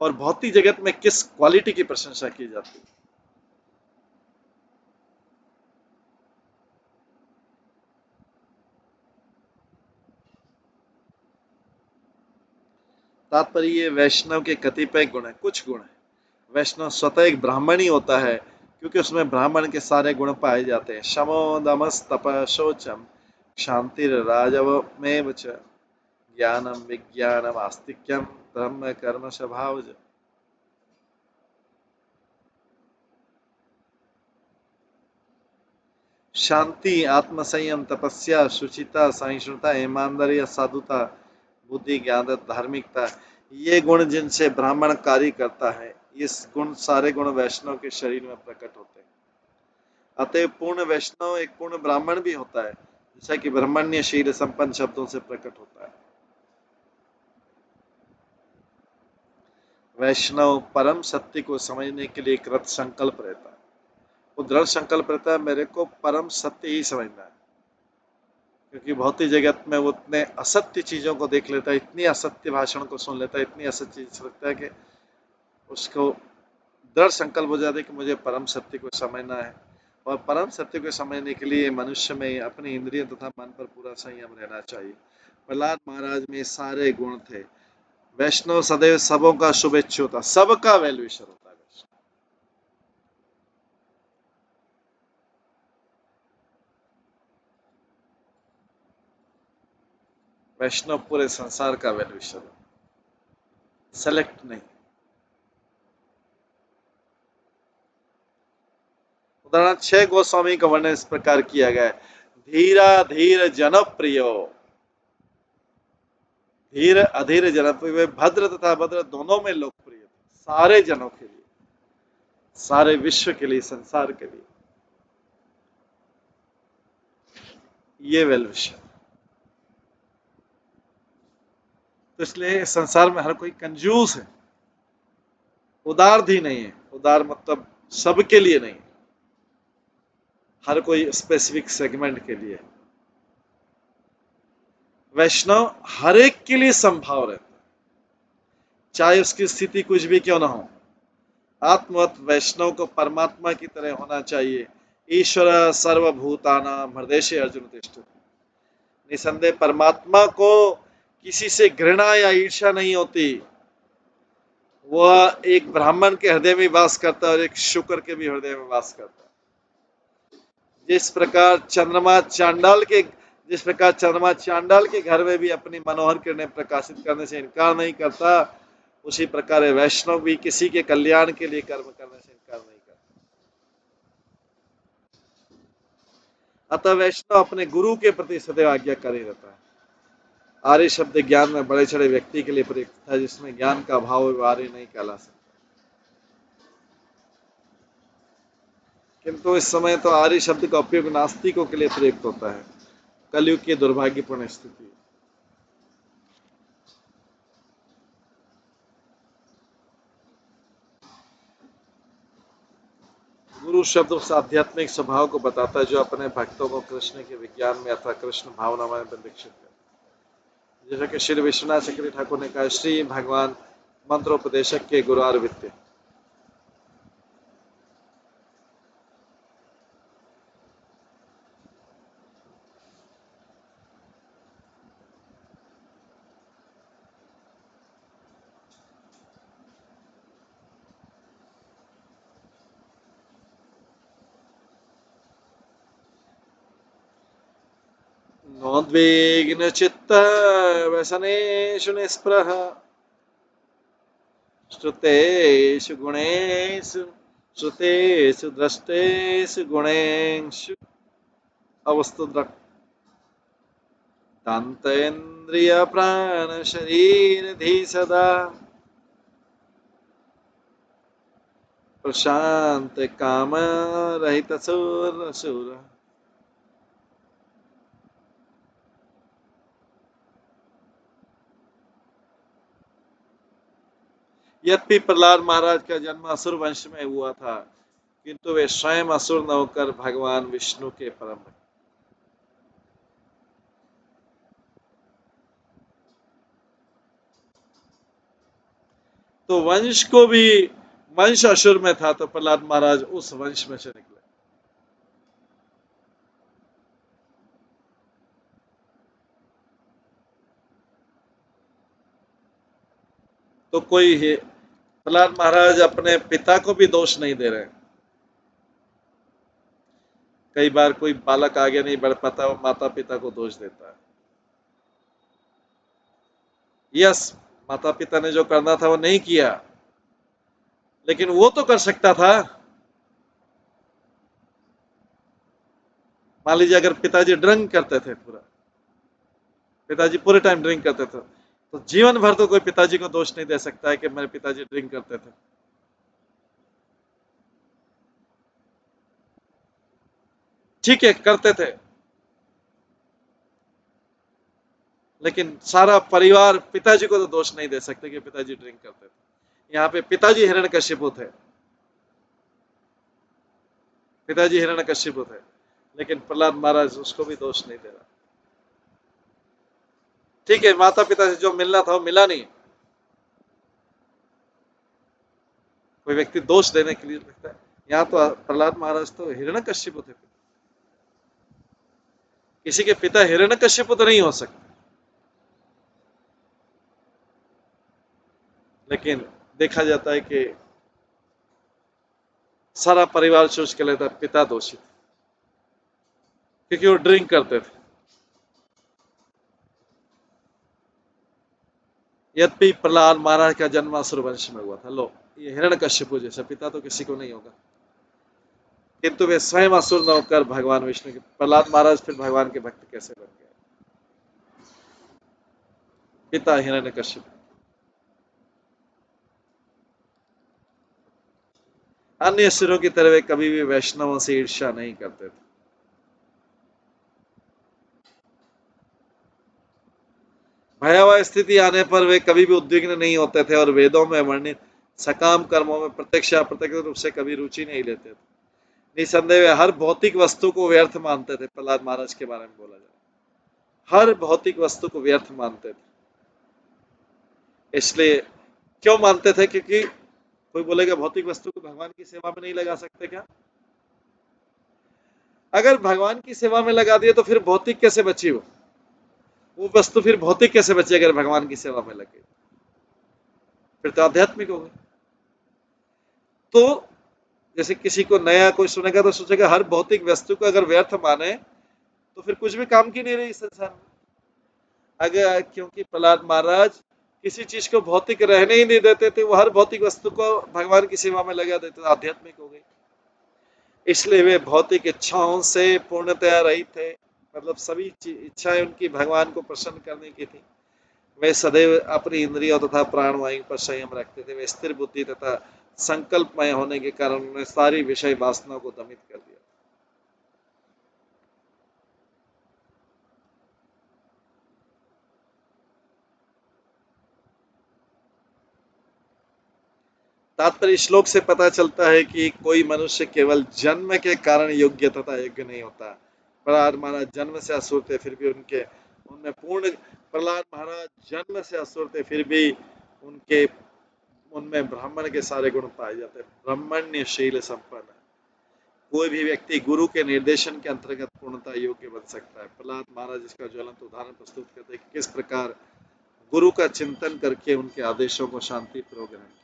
और भौतिक जगत में किस क्वालिटी की प्रशंसा की जाती है। तात्पर्य वैष्णव के कतिपय गुण है, कुछ गुण है। वैष्णव स्वतः एक ब्राह्मण ही होता है क्योंकि उसमें ब्राह्मण के सारे गुण पाए जाते हैं। शमो दमस तप शौचम शांतिर राजवमेव च ज्ञानम विज्ञानम आस्तिक्यम ब्रह्म कर्म स्वभाव। शांति, आत्मसंयम, तपस्या, शुचिता, सहिष्णुता, ईमानदारी, साधुता, बुद्धि, ज्ञान, धार्मिकता, ये गुण जिनसे ब्राह्मण कार्य करता है, ये गुण सारे गुण वैष्णव के शरीर में प्रकट होते हैं। अतः पूर्ण वैष्णव एक पूर्ण ब्राह्मण भी होता है, जैसा कि ब्रह्मण्य शील संपन्न शब्दों से प्रकट होता है। वैष्णव परम सत्य को समझने के लिए कृत संकल्प रहता है। वो दृढ़ संकल्प रहता है, मेरे को परम सत्य ही समझना है, क्योंकि भौतिक जगत में वो इतने असत्य चीजों को देख लेता है, इतनी असत्य भाषण को सुन लेता है, इतनी असत्य चीज समझता है कि उसको दृढ़ संकल्प हो जाता है कि मुझे परम सत्य को समझना है। और परम सत्य को समझने के लिए मनुष्य में अपने इंद्रियों तथा मन पर पूरा संयम रहना चाहिए। प्रहलाद महाराज में सारे गुण थे। वैष्णव सदैव सबों का शुभेच्छु होता, सबका वेल विशर होता है। वैष्णव पूरे संसार का वेल विशर, सेलेक्ट नहीं। उदाहरण 6 गोस्वामी का वर्णन इस प्रकार किया गया है। धीरा धीर जनप्रियो, धीर अधीर जनप्रिय, भद्र तथा भद्र दोनों में लोकप्रिय, सारे जनों के लिए, सारे विश्व के लिए, संसार के लिए, ये वेल विशर। तो इसलिए संसार में हर कोई कंजूस है, उदार भी नहीं है। उदार मतलब सबके लिए नहीं, हर कोई स्पेसिफिक सेगमेंट के लिए। वैष्णव हर एक के लिए संभाव रहता है, चाहे उसकी स्थिति कुछ भी क्यों ना हो। आत्मवत वैष्णव को परमात्मा की तरह होना चाहिए। ईश्वर सर्वभूतानां हृदयेषु अर्जुन तिष्ठति। निसंदेह परमात्मा को किसी से घृणा या ईर्ष्या नहीं होती। वह एक ब्राह्मण के हृदय में वास करता है और एक शुक्र के भी हृदय में वास करता है। जिस प्रकार चंद्रमा चांडाल के घर में भी अपनी मनोहर किरणें प्रकाशित करने से इनकार नहीं करता, उसी प्रकार वैष्णव भी किसी के कल्याण के लिए कर्म करने से इनकार नहीं करता। अतः वैष्णव अपने गुरु के प्रति सदैव आज्ञाकारी रहता है। आर्य शब्द ज्ञान में बड़े चढ़े व्यक्ति के लिए प्रयुक्त है, जिसमें ज्ञान का भाव आर्य नहीं कहला सकता। किंतु इस समय तो आर्य शब्द का उपयोग नास्तिकों के लिए प्रयुक्त होता है। कलयुग की दुर्भाग्यपूर्ण स्थिति। गुरु शब्द उस आध्यात्मिक स्वभाव को बताता है जो अपने भक्तों को कृष्ण के विज्ञान में अथवा कृष्ण भावना में दीक्षित करता है। जैसा कि श्री विश्वनाथ चक्रवर्ती ठाकुर ने कहा, श्री भगवान मंत्रोपदेशक के गुरुवार वित्ते। नोद्विग्न चित्त व्यसनेषु निस्पृह श्रुतेषु गुणेषु श्रुतेषु द्रष्टेषु गुणेषु अवस्तुद्रक् दान्तेन्द्रिय प्राण शरीर धी सदा प्रशांत काम रहित सुर सुर। यद्यपि प्रहलाद महाराज का जन्म असुर वंश में हुआ था, किंतु वे स्वयं असुर न होकर भगवान विष्णु के परम भक्त। तो वंश को भी, वंश असुर में था तो प्रहलाद महाराज उस वंश में से निकले। तो कोई प्रहलाद महाराज अपने पिता को भी दोष नहीं दे रहे। कई बार कोई बालक आगे नहीं बढ़ पाता, वो माता पिता को दोष देता है। यस, माता पिता ने जो करना था वो नहीं किया, लेकिन वो तो कर सकता था। मान लीजिए अगर पिताजी ड्रिंक करते थे, पिताजी पूरे टाइम ड्रिंक करते थे, तो जीवन भर तो कोई पिताजी को दोष नहीं दे सकता है कि मेरे पिताजी ड्रिंक करते थे। ठीक है, करते थे, लेकिन सारा परिवार पिताजी को तो दोष नहीं दे सकते कि पिताजी ड्रिंक करते थे। यहाँ पे पिताजी हिरण्यकशिपु थे, पिताजी हिरण्यकशिपु थे, लेकिन प्रहलाद महाराज उसको भी दोष नहीं दे रहा। ठीक है, माता पिता से जो मिलना था वो मिला नहीं, कोई व्यक्ति दोष देने के लिए लगता है। यहाँ तो प्रहलाद महाराज तो हिरण्यकशिपु थे, किसी के पिता हिरण्यकशिपु तो नहीं हो सकते, लेकिन देखा जाता है कि सारा परिवार सोच के लेता पिता दोषी थे, क्योंकि वो ड्रिंक करते थे। यद्यपि प्रहलाद महाराज का जन्म असुर वंश में हुआ था, लो ये हिरण्यकशिपु जैसा पिता तो किसी को नहीं होगा, किंतु वे स्वयं असुर न होकर भगवान विष्णु के, प्रहलाद महाराज फिर भगवान के भक्त कैसे बन गए? पिता हिरण्यकशिपु। अन्य असुरों की तरह वे कभी भी वैष्णवों से ईर्ष्या नहीं करते थे। भयावह स्थिति आने पर वे कभी भी उद्विग्न नहीं होते थे और वेदों में वर्णित सकाम कर्मों में प्रत्यक्ष या अप्रत्यक्ष रूप से कभी रुचि नहीं लेते थे। निसंदेह वे हर भौतिक वस्तु को व्यर्थ मानते थे। प्रहलाद महाराज के बारे में बोला जाए, हर भौतिक वस्तु को व्यर्थ मानते थे। इसलिए क्यों मानते थे? क्योंकि कोई बोलेगा भौतिक वस्तु को भगवान की सेवा में नहीं लगा सकते क्या? अगर भगवान की सेवा में लगा दिए तो फिर भौतिक कैसे बची वो वस्तु फिर भौतिक कैसे बची अगर भगवान की सेवा में लगे? फिर तो आध्यात्मिक हो गई। तो जैसे किसी को नया कोई सुनेगा तो सोचेगा हर भौतिक वस्तु को अगर व्यर्थ माने तो फिर कुछ भी काम की नहीं रही संसार में। अगर क्योंकि प्रहलाद महाराज किसी चीज को भौतिक रहने ही नहीं देते थे, वो हर भौतिक वस्तु को भगवान की सेवा में लगा देते, आध्यात्मिक हो गई। इसलिए वे भौतिक इच्छाओं से पूर्णतया रहित थे, मतलब सभी इच्छाएं उनकी भगवान को प्रसन्न करने की थी। वे सदैव अपनी इंद्रियों तथा प्राणवायु पर संयम रखते थे। वे स्थिर बुद्धि तथा संकल्पमय होने के कारण उन्होंने सारी विषय वासनाओं को दमित कर दिया। तात्पर्य श्लोक से पता चलता है कि कोई मनुष्य केवल जन्म के कारण योग्य तथा योग्य नहीं होता। प्रहलाद महाराज जन्म से असुर थे, फिर भी उनमें पूर्ण, प्रहलाद महाराज जन्म से असुर थे, फिर भी उनके उनमें ब्राह्मण के सारे गुण पाए जाते हैं। ब्रह्मण्यशील संपन्न कोई भी व्यक्ति गुरु के निर्देशन के अंतर्गत पूर्णता योग्य बन सकता है। प्रहलाद महाराज इसका ज्वलंत उदाहरण प्रस्तुत करते हैं कि किस प्रकार गुरु का चिंतन करके उनके आदेशों को शांतिपूर्वक ग्रहण किया।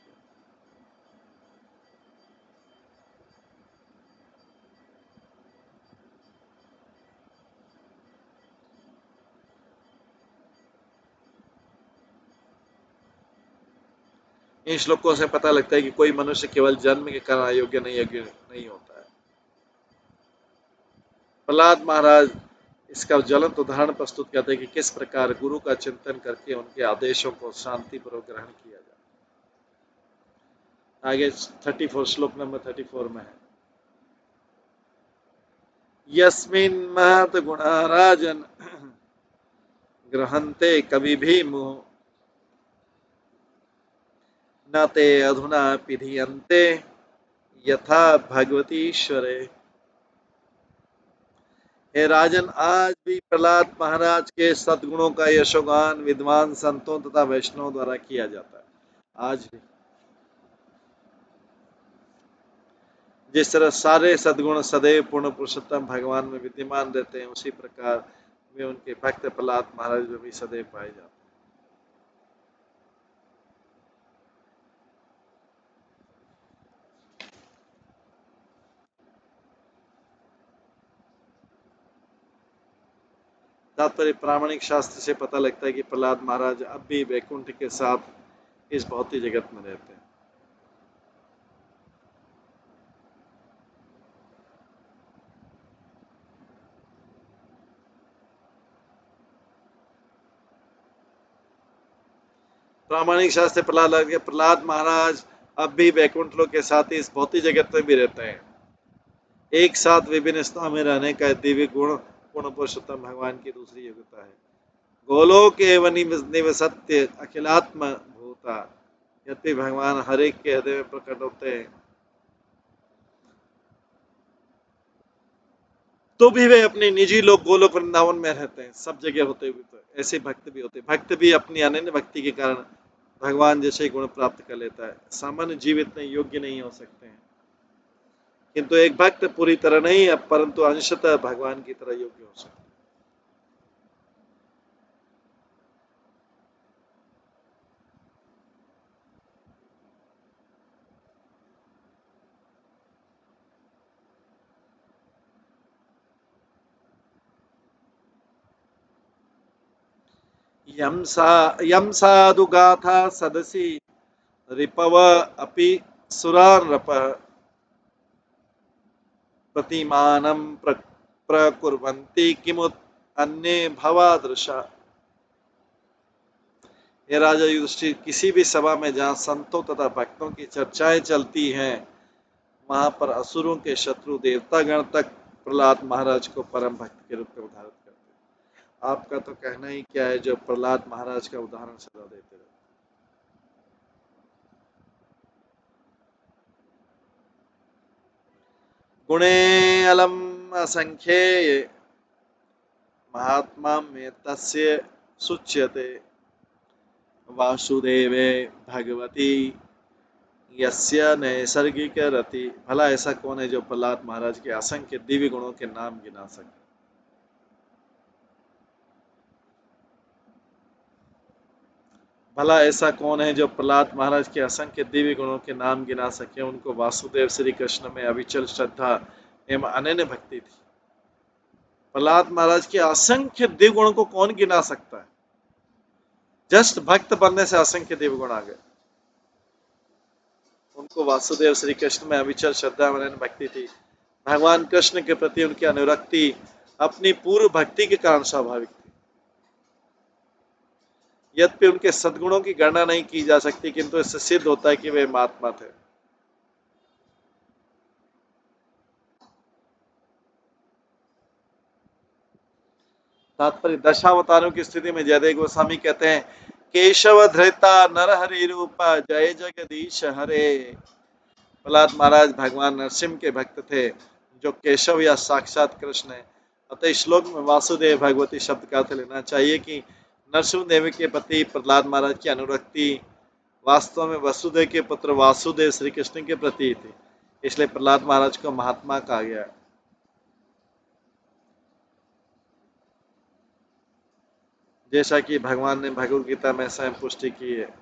इन श्लोकों से पता लगता है कि कोई मनुष्य केवल जन्म के कारण अयोग्य नहीं होता है। प्रहलाद महाराज इसका ज्वलंत उदाहरण प्रस्तुत करते हैं कि किस प्रकार गुरु का चिंतन करके उनके आदेशों को शांतिपूर्वक ग्रहण किया जाए। आगे 34 श्लोक नंबर 34 में है, यस्मिन् महत् गुणा राजन ग्रहन्ते कवि भी मुह न ते अधुना पिधीयन्ते यथा भगवतीश्वरे। हे राजन, आज भी प्रहलाद महाराज के सद्गुणों का यशोगान विद्वान संतों तथा वैष्णवों द्वारा किया जाता है। आज भी जिस तरह सारे सद्गुण सदैव पूर्ण पुरुषोत्तम भगवान में विद्यमान रहते हैं, उसी प्रकार वे उनके भक्त प्रहलाद महाराज में भी सदैव पाए जाते हैं। तात्पर्य प्रामाणिक शास्त्र से पता लगता है कि प्रहलाद महाराज अब भी वैकुंठ के साथ इस भौतिक जगत में रहते हैं। प्रामाणिक शास्त्र प्रहलाद के प्रहलाद महाराज अब भी वैकुंठ लोक के साथ ही इस भौतिक जगत में भी रहते हैं। एक साथ विभिन्न स्थान में रहने का दिव्य गुण पूर्ण पुरुषोत्तम भगवान की दूसरी योग्यता है। गोलोक एवं निवसत्य अखिलात्म भूता, यद्यपि भगवान हर एक के हृदय में प्रकट होते हैं तो भी वे अपने निजी लोक गोलोक वृंदावन में रहते हैं। सब जगह होते हुए तो ऐसे भक्त भी होते हैं। भक्त भी अपनी अनन्य भक्ति के कारण भगवान जैसे गुण प्राप्त कर लेता है। सामान्य जीव इतने योग्य नहीं हो सकते हैं, किंतु एक भक्त पूरी तरह नहीं परंतु अंशतः भगवान की तरह योग्य हो सकता है। यम साधु गाथा सदसि रिपव अपि सुरानृप प्रतिमानं प्रकुर्वन्ति किमुत अन्ये भवादृशा। ये राजा युधिष्ठिर, किसी भी सभा में जहाँ संतों तथा भक्तों की चर्चाएं चलती हैं वहां पर असुरों के शत्रु देवतागण तक प्रहलाद महाराज को परम भक्त के रूप में उदाहरण करते हैं। आपका तो कहना ही क्या है जो प्रहलाद महाराज का उदाहरण सदा देते रहे। गुणे अलम असंख्ये महात्मा में तस्य सुच्यते वासुदेवे भगवती यस्य नैसर्गिक रति। भला ऐसा कौन है जो प्रहलाद महाराज के असंख्य दिव्य गुणों के नाम गिना सके। भला ऐसा कौन है जो प्रहलाद महाराज के असंख्य दिव्य गुणों के नाम गिना सके। उनको वासुदेव श्री कृष्ण में अविचल श्रद्धा एवं अनन्य भक्ति थी। प्रहलाद महाराज के असंख्य दिव्य गुणों को कौन गिना सकता है। जस्ट भक्त बनने से असंख्य दिव्य गुण आ गए। उनको वासुदेव श्री कृष्ण में अविचल श्रद्धा एवं अनन्य भक्ति थी। भगवान कृष्ण के प्रति उनकी अनुरक्ति अपनी पूर्व भक्ति के कारण स्वाभाविक थी। यद्यपि उनके सद्गुणों की गणना नहीं की जा सकती, किंतु इससे सिद्ध होता है कि वे महात्मा थे। तात्पर्य, दशावतारों की स्थिति में जयदेव गोस्वामी कहते हैं, केशव धृता नर हरि रूप जय जगदीश हरे। प्रहलाद महाराज भगवान नरसिंह के भक्त थे जो केशव या साक्षात कृष्ण है। अतः श्लोक में वासुदेव भगवती शब्द का अर्थ लेना चाहिए कि नरसिंह देव के प्रति प्रहलाद महाराज की अनुरक्ति वास्तव में वसुदेव के पुत्र वासुदेव श्री कृष्ण के प्रति थी। इसलिए प्रहलाद महाराज को महात्मा कहा गया है। जैसा कि भगवान ने भगवद गीता में स्वयं पुष्टि की है।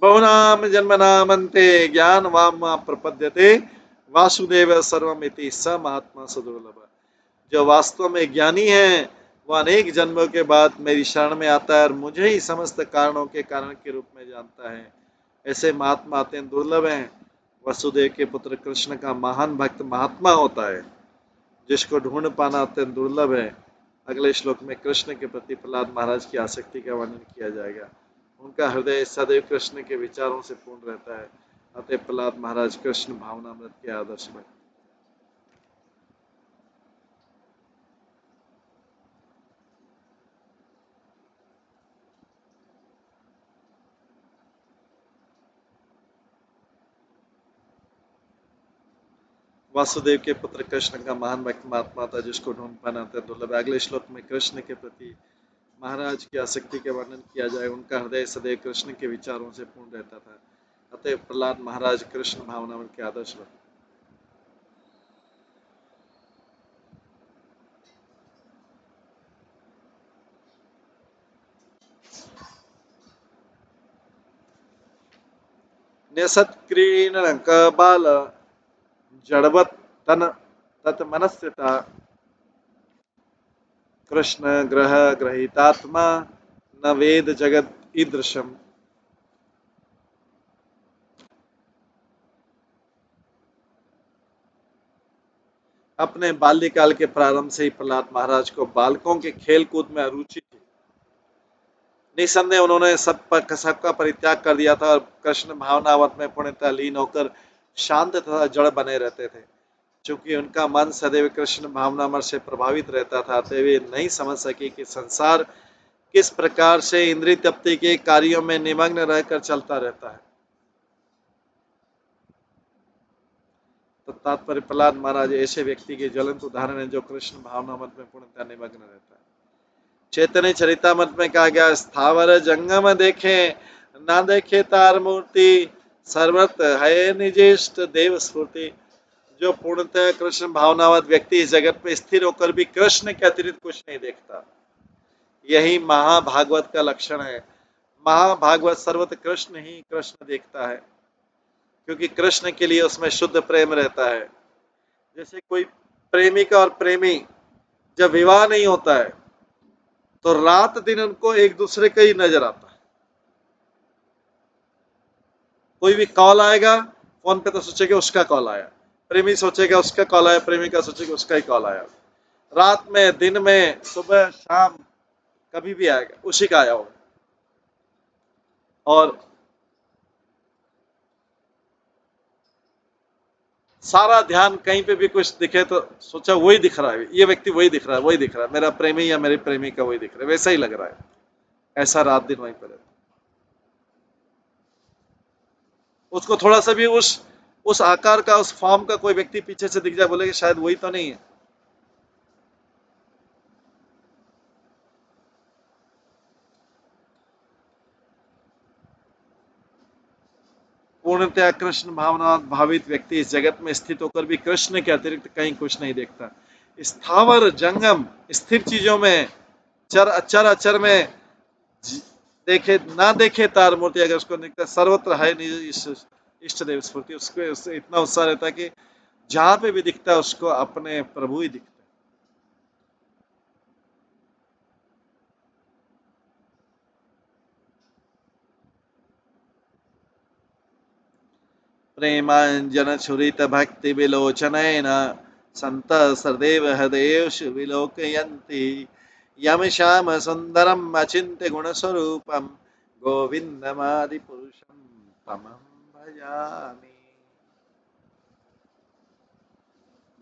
बहुनाम जन्मनामन्ते ज्ञान वाम प्रपद्यते वासुदेव सर्वमिति स महात्मा सुदुर्लभ। जो वास्तव में ज्ञानी है वह अनेक जन्मों के बाद मेरी शरण में आता है और मुझे ही समस्त कारणों के कारण के रूप में जानता है। ऐसे महात्मा अत्यंत दुर्लभ हैं। वसुदेव के पुत्र कृष्ण का महान भक्त महात्मा होता है जिसको ढूंढ पाना अत्यंत दुर्लभ है। अगले श्लोक में कृष्ण के प्रति प्रहलाद महाराज की आसक्ति का वर्णन किया जाएगा। उनका हृदय सदैव कृष्ण के विचारों से पूर्ण रहता है। अतः प्रहलाद महाराज कृष्ण भावनामृत के आदर्श भक्त। वासुदेव के पुत्र कृष्ण का महान भक्त महात्मा था जिसको ढूंढ पाना अत्यंत दुर्लभ। अगले श्लोक में कृष्ण के प्रति महाराज की आसक्ति का वर्णन किया जाए। उनका हृदय सदैव कृष्ण के विचारों से पूर्ण रहता था। अतः प्रहलाद महाराज कृष्ण भावनामृत के आदर्श भक्त। न्यसत्क्रीडन कबाल जड़वत तन तत् मनस्यता कृष्ण ग्रह ग्रहितात्मा न वेद जगत ईदृशम। अपने बाल्यकाल के प्रारंभ से ही प्रहलाद महाराज को बालकों के खेल कूद में रुचि थी। निसंदेह उन्होंने सबका परित्याग कर दिया था और कृष्ण भावनावत में पूर्णतः लीन होकर शांत तथा जड़ बने रहते थे। चूंकि उनका मन सदैव कृष्ण भावनामर से प्रभावित रहता था, अतः वे नहीं समझ सके कि संसार किस प्रकार से इंद्रिय तृप्ति के कार्यों में निमग्न रहकर चलता रहता है। तो तात्पर्य प्रहलाद महाराज ऐसे व्यक्ति के ज्वलंत उदाहरण है जो कृष्ण भावनामत में पूर्णतः निमग्न रहता है। चैतन्य चरितामृत में कहा गया, स्थावर जंगम देखे ना देखे तार मूर्ति, सर्वत्र है निजेष्ट देव स्फूर्ति। जो पूर्णतः कृष्ण भावनावत व्यक्ति इस जगत में स्थिर होकर भी कृष्ण के अतिरिक्त कुछ नहीं देखता, यही महाभागवत का लक्षण है। महाभागवत सर्वत्र कृष्ण ही कृष्ण देखता है, क्योंकि कृष्ण के लिए उसमें शुद्ध प्रेम रहता है। जैसे कोई प्रेमिका और प्रेमी जब विवाह नहीं होता है तो रात दिन उनको एक दूसरे का ही नजर आता है। कोई भी कॉल आएगा फोन पे तो सोचेगा उसका कॉल आया, प्रेमी सोचेगा उसका कॉल आया, प्रेमिका सोचेगी उसका ही कॉल आया। रात में दिन में सुबह शाम कभी भी आएगा उसी का आया होगा। और सारा ध्यान कहीं पे भी कुछ दिखे तो सोचा वही दिख रहा है, ये व्यक्ति वही दिख रहा है, वही दिख रहा है, मेरा प्रेमी या मेरी प्रेमिका वही दिख रहा है, वैसा ही लग रहा है। ऐसा रात दिन वहीं पर है। उसको थोड़ा सा भी उस आकार का उस फॉर्म का कोई व्यक्ति पीछे से दिख जाए, बोलेगा शायद वही तो नहीं है। पूर्णतया कृष्ण भावना भावित व्यक्ति इस जगत में स्थित होकर भी कृष्ण के अतिरिक्त कहीं कुछ नहीं देखता। स्थावर जंगम स्थिर चीजों में, चर अचर अचर में देखे ना देखे तार मूर्ति, अगर उसको दिखता सर्वत्र है इष्ट देव स्फूर्ति, उसको इतना उत्साह रहता है कि जहां पे भी दिखता है उसको अपने प्रभु ही दिखता है। प्रेमांजन छुरित भक्ति विलोचनैन संत सदैव हृदयेषु विलोकयन्ति, यम श्याम सुंदरम अचिन्त्य गुण स्वरूपम गोविंदमादि पुरुषम तमं भजामि।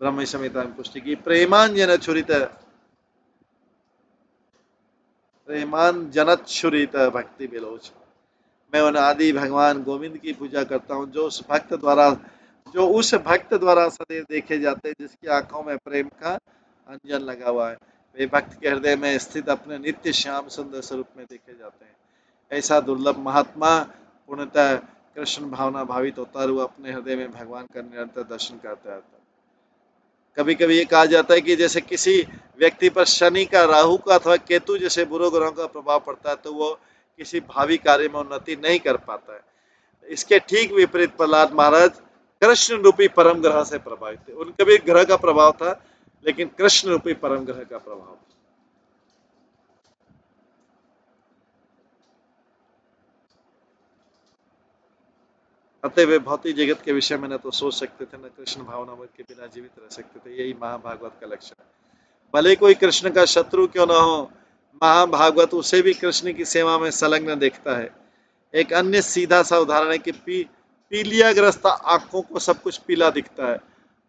ब्रह्म संहिता में पुष्टि की, प्रेमांजन छुरित प्रेमांजन छुरित भक्ति विलोचन। मैं उन आदि भगवान गोविंद की पूजा करता हूँ जो उस भक्त द्वारा सदैव देखे जाते हैं, जिसकी आंखों में प्रेम का अंजन लगा हुआ है। वे भक्त के हृदय में स्थित अपने नित्य श्याम सुंदर स्वरूप में देखे जाते हैं। ऐसा दुर्लभ महात्मा पूर्णतः कृष्ण भावना भावित होता हुआ अपने हृदय में भगवान का निरंतर दर्शन करता रहता है। कभी कभी ये कहा जाता है कि जैसे किसी व्यक्ति पर शनि का, राहु का अथवा केतु जैसे बुरे ग्रहों का प्रभाव पड़ता है तो वो किसी भावी कार्य में उन्नति नहीं कर पाता है। इसके ठीक विपरीत प्रहलाद महाराज कृष्ण रूपी परम ग्रह से प्रभावित थे। उनके भी ग्रह का प्रभाव था, लेकिन कृष्ण रूपी परम ग्रह का प्रभाव था। अतः वे भौतिक जगत के विषय में न तो सोच सकते थे, न कृष्ण भावनामृत के बिना जीवित रह सकते थे। यही महाभागवत का लक्षण है। भले कोई कृष्ण का शत्रु क्यों न हो, महाभागवत उसे भी कृष्ण की सेवा में संलग्न देखता है। एक अन्य सीधा सा उदाहरण है कि पीलियाग्रस्त आंखों को सब कुछ पीला दिखता है,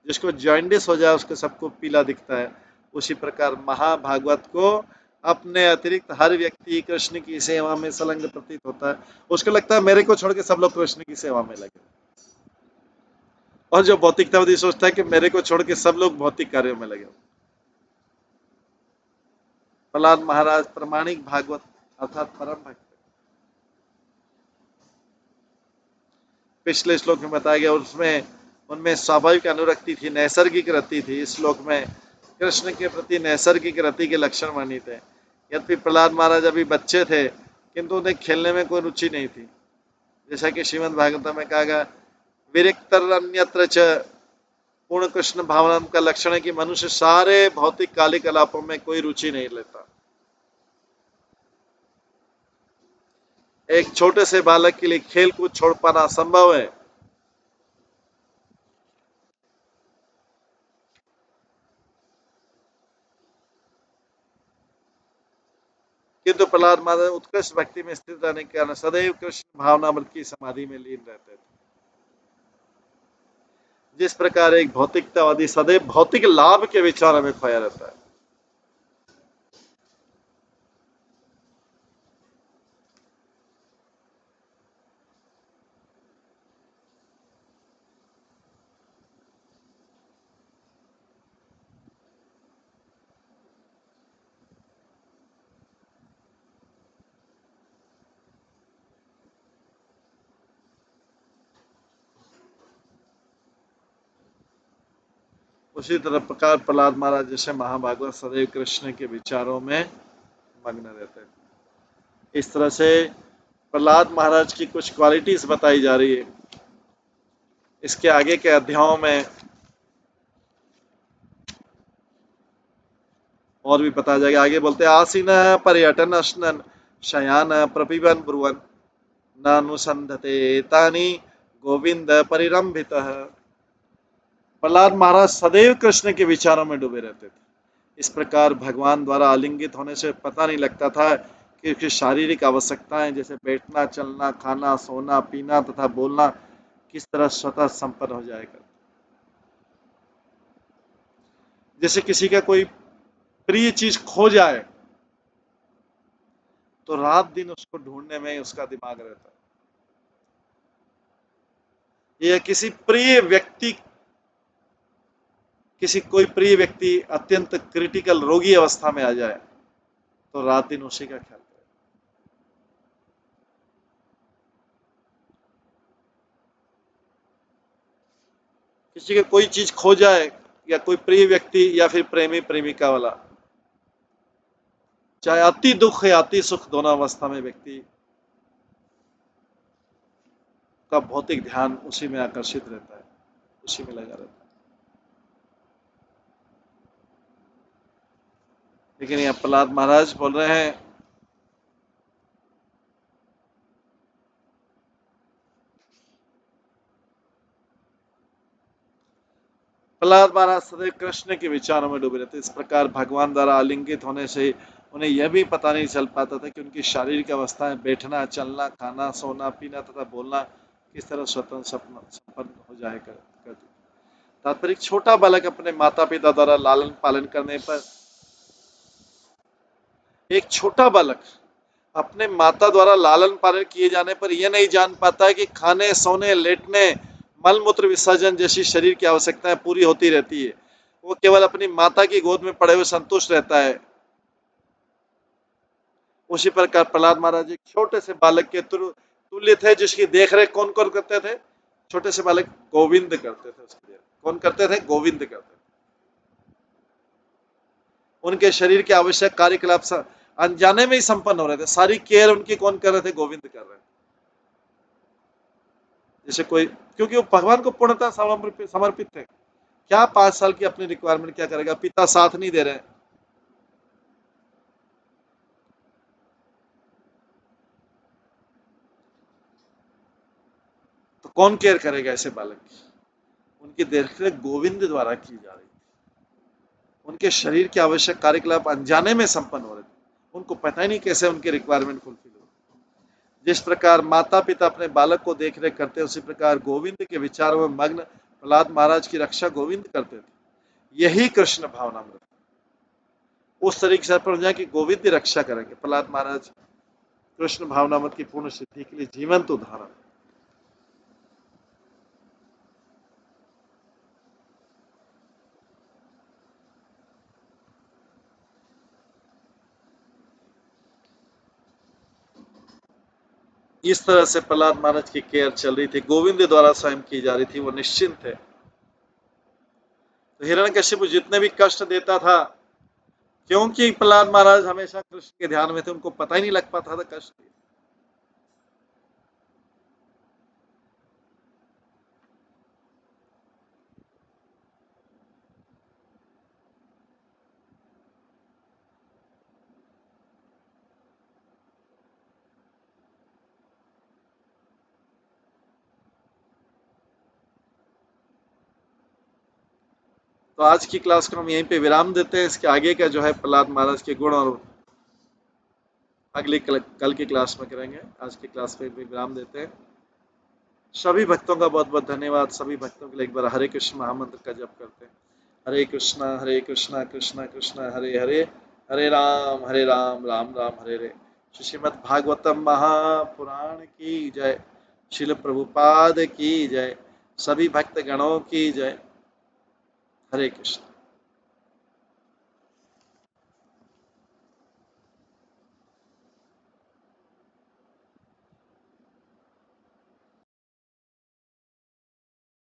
जिसको जॉन्डिस हो जाए उसको सबको पीला दिखता है। उसी प्रकार महाभागवत को अपने अतिरिक्त हर व्यक्ति कृष्ण की सेवा में संलग्न प्रतीत होता है। उसको लगता है मेरे को छोड़ के सब लोग कृष्ण की सेवा में लगे। और जो भौतिकतावादी सोचता है कि मेरे को छोड़ के सब लोग भौतिक कार्यों में लगे। प्रहलाद महाराज प्रमाणिक भागवत अर्थात परम भक्त। पिछले श्लोक में बताया गया उसमें उनमें स्वाभाविक अनुरक्ति थी, नैसर्गिक रति थी। इस श्लोक में कृष्ण के प्रति नैसर्गिक रति के लक्षण वर्णित है। यद्यपि प्रहलाद महाराज अभी बच्चे थे, किंतु उन्हें खेलने में कोई रुचि नहीं थी। जैसा कि श्रीमद् भागवत में कहा गया, विरिक्तर अन्यत्र च, पूर्ण कृष्ण भावना का लक्षण है कि मनुष्य सारे भौतिक कार्यकलापों में कोई रुचि नहीं लेता। एक छोटे से बालक के लिए खेल कूद छोड़ पाना असंभव है। किंतु प्रहलाद महाराज उत्कृष्ट भक्ति में स्थित रहने के कारण सदैव कृष्ण भावनामृत की समाधि में लीन रहते थे। जिस प्रकार एक भौतिकतावादी सदैव भौतिक लाभ के विचार में खोया रहता है, उसी तरह प्रकार प्रहलाद महाराज जैसे महाभागवत सदैव कृष्ण के विचारों में मग्न रहते हैं। इस तरह से प्रहलाद महाराज की कुछ क्वालिटीज बताई जा रही है। इसके आगे के अध्यायों में और भी बताया जाएगा। आगे बोलते हैं, आसीन पर्यटन अश्नन शयान प्रपिबन ब्रुवन नानुसंधते तानि गोविंद परिरंभितः। प्रहलाद महाराज सदैव कृष्ण के विचारों में डूबे रहते थे। इस प्रकार भगवान द्वारा आलिंगित होने से पता नहीं लगता था कि उसकी शारीरिक आवश्यकताएं जैसे बैठना, चलना, खाना, सोना, पीना तथा बोलना किस तरह स्वतः संपन्न हो जाएगा। जैसे किसी का कोई प्रिय चीज खो जाए तो रात दिन उसको ढूंढने में उसका दिमाग रहता है। या किसी कोई प्रिय व्यक्ति अत्यंत क्रिटिकल रोगी अवस्था में आ जाए तो रात दिन उसी का ख्याल करे। किसी का कोई चीज खो जाए या कोई प्रिय व्यक्ति या फिर प्रेमी प्रेमिका वाला, चाहे अति दुख या अति सुख, दोनों अवस्था में व्यक्ति का भौतिक ध्यान उसी में आकर्षित रहता है, उसी में लगा रहता है। लेकिन यहाँ प्रहलाद महाराज बोल रहे हैं, प्रहलाद महाराज सदैव कृष्ण के विचारों में डूबे रहते। इस प्रकार भगवान द्वारा आलिंगित होने से उन्हें यह भी पता नहीं चल पाता था कि उनकी शारीरिक अवस्थाएं बैठना, चलना, खाना, सोना, पीना तथा बोलना किस तरह स्वतंत्र संपन्न हो जाए कर। तात्पर्य, छोटा बालक अपने माता पिता द्वारा लालन पालन करने पर, एक छोटा बालक अपने माता द्वारा लालन पालन किए जाने पर यह नहीं जान पाता है कि खाने, सोने, लेटने, मल मूत्र विसर्जन जैसी शरीर की आवश्यकताएं पूरी होती रहती है। वो केवल अपनी माता की गोद में पड़े हुए संतुष्ट रहता है। उसी प्रकार प्रहलाद महाराज एक छोटे से बालक के तुल्य थे, जिसकी देखरेख कौन कौन करते थे? छोटे से बालक गोविंद करते थे। उसकी कौन करते थे? गोविंद करते थे। उनके शरीर के आवश्यक कार्यकलाप अनजाने में ही संपन्न हो रहे थे। सारी केयर उनकी कौन कर रहे थे? गोविंद कर रहे थे। जैसे कोई, क्योंकि वो भगवान को पूर्णतः समर्पित थे। क्या 5 साल की अपनी रिक्वायरमेंट क्या करेगा? पिता साथ नहीं दे रहे, तो कौन केयर करेगा ऐसे बालक की? उनकी देखरेख गोविंद द्वारा की जा रही थी। उनके शरीर के आवश्यक कार्यकलाप अनजाने में संपन्न हो रहे थे। उनको पता ही नहीं कैसे उनकी रिक्वायरमेंट फुलफिल हो। जिस प्रकार माता पिता अपने बालक को देख रेख करते, उसी प्रकार गोविंद के विचारों में मग्न प्रहलाद महाराज की रक्षा गोविंद करते थे। यही कृष्ण भावनामृत। उस तरीके से अर्पण हो जाए कि गोविंद रक्षा करेंगे। प्रहलाद महाराज कृष्ण भावनामृत की पूर्ण सिद्धि के लिए जीवंत उदाहरण। इस तरह से प्रहलाद महाराज की केयर चल रही थी, गोविंद द्वारा स्वयं की जा रही थी। वो निश्चिंत थे। तो हिरण्यकशिपु जितने भी कष्ट देता था, क्योंकि प्रहलाद महाराज हमेशा कृष्ण के ध्यान में थे, उनको पता ही नहीं लग पाता था कष्ट। तो आज की क्लास को हम यहीं पे विराम देते हैं। इसके आगे का जो है प्रहलाद महाराज के गुण और अगले कल की क्लास में करेंगे। आज की क्लास पे भी विराम देते हैं। सभी भक्तों का बहुत बहुत धन्यवाद। सभी भक्तों के लिए एक बार हरे कृष्ण महामंत्र का जप करते हैं। हरे कृष्णा कृष्णा कृष्णा हरे हरे, हरे राम राम राम हरे हरे। श्रीमद् भागवतम महापुराण की जय। शिल प्रभुपाद की जय। सभी भक्त गणों की जय। हरे कृष्ण।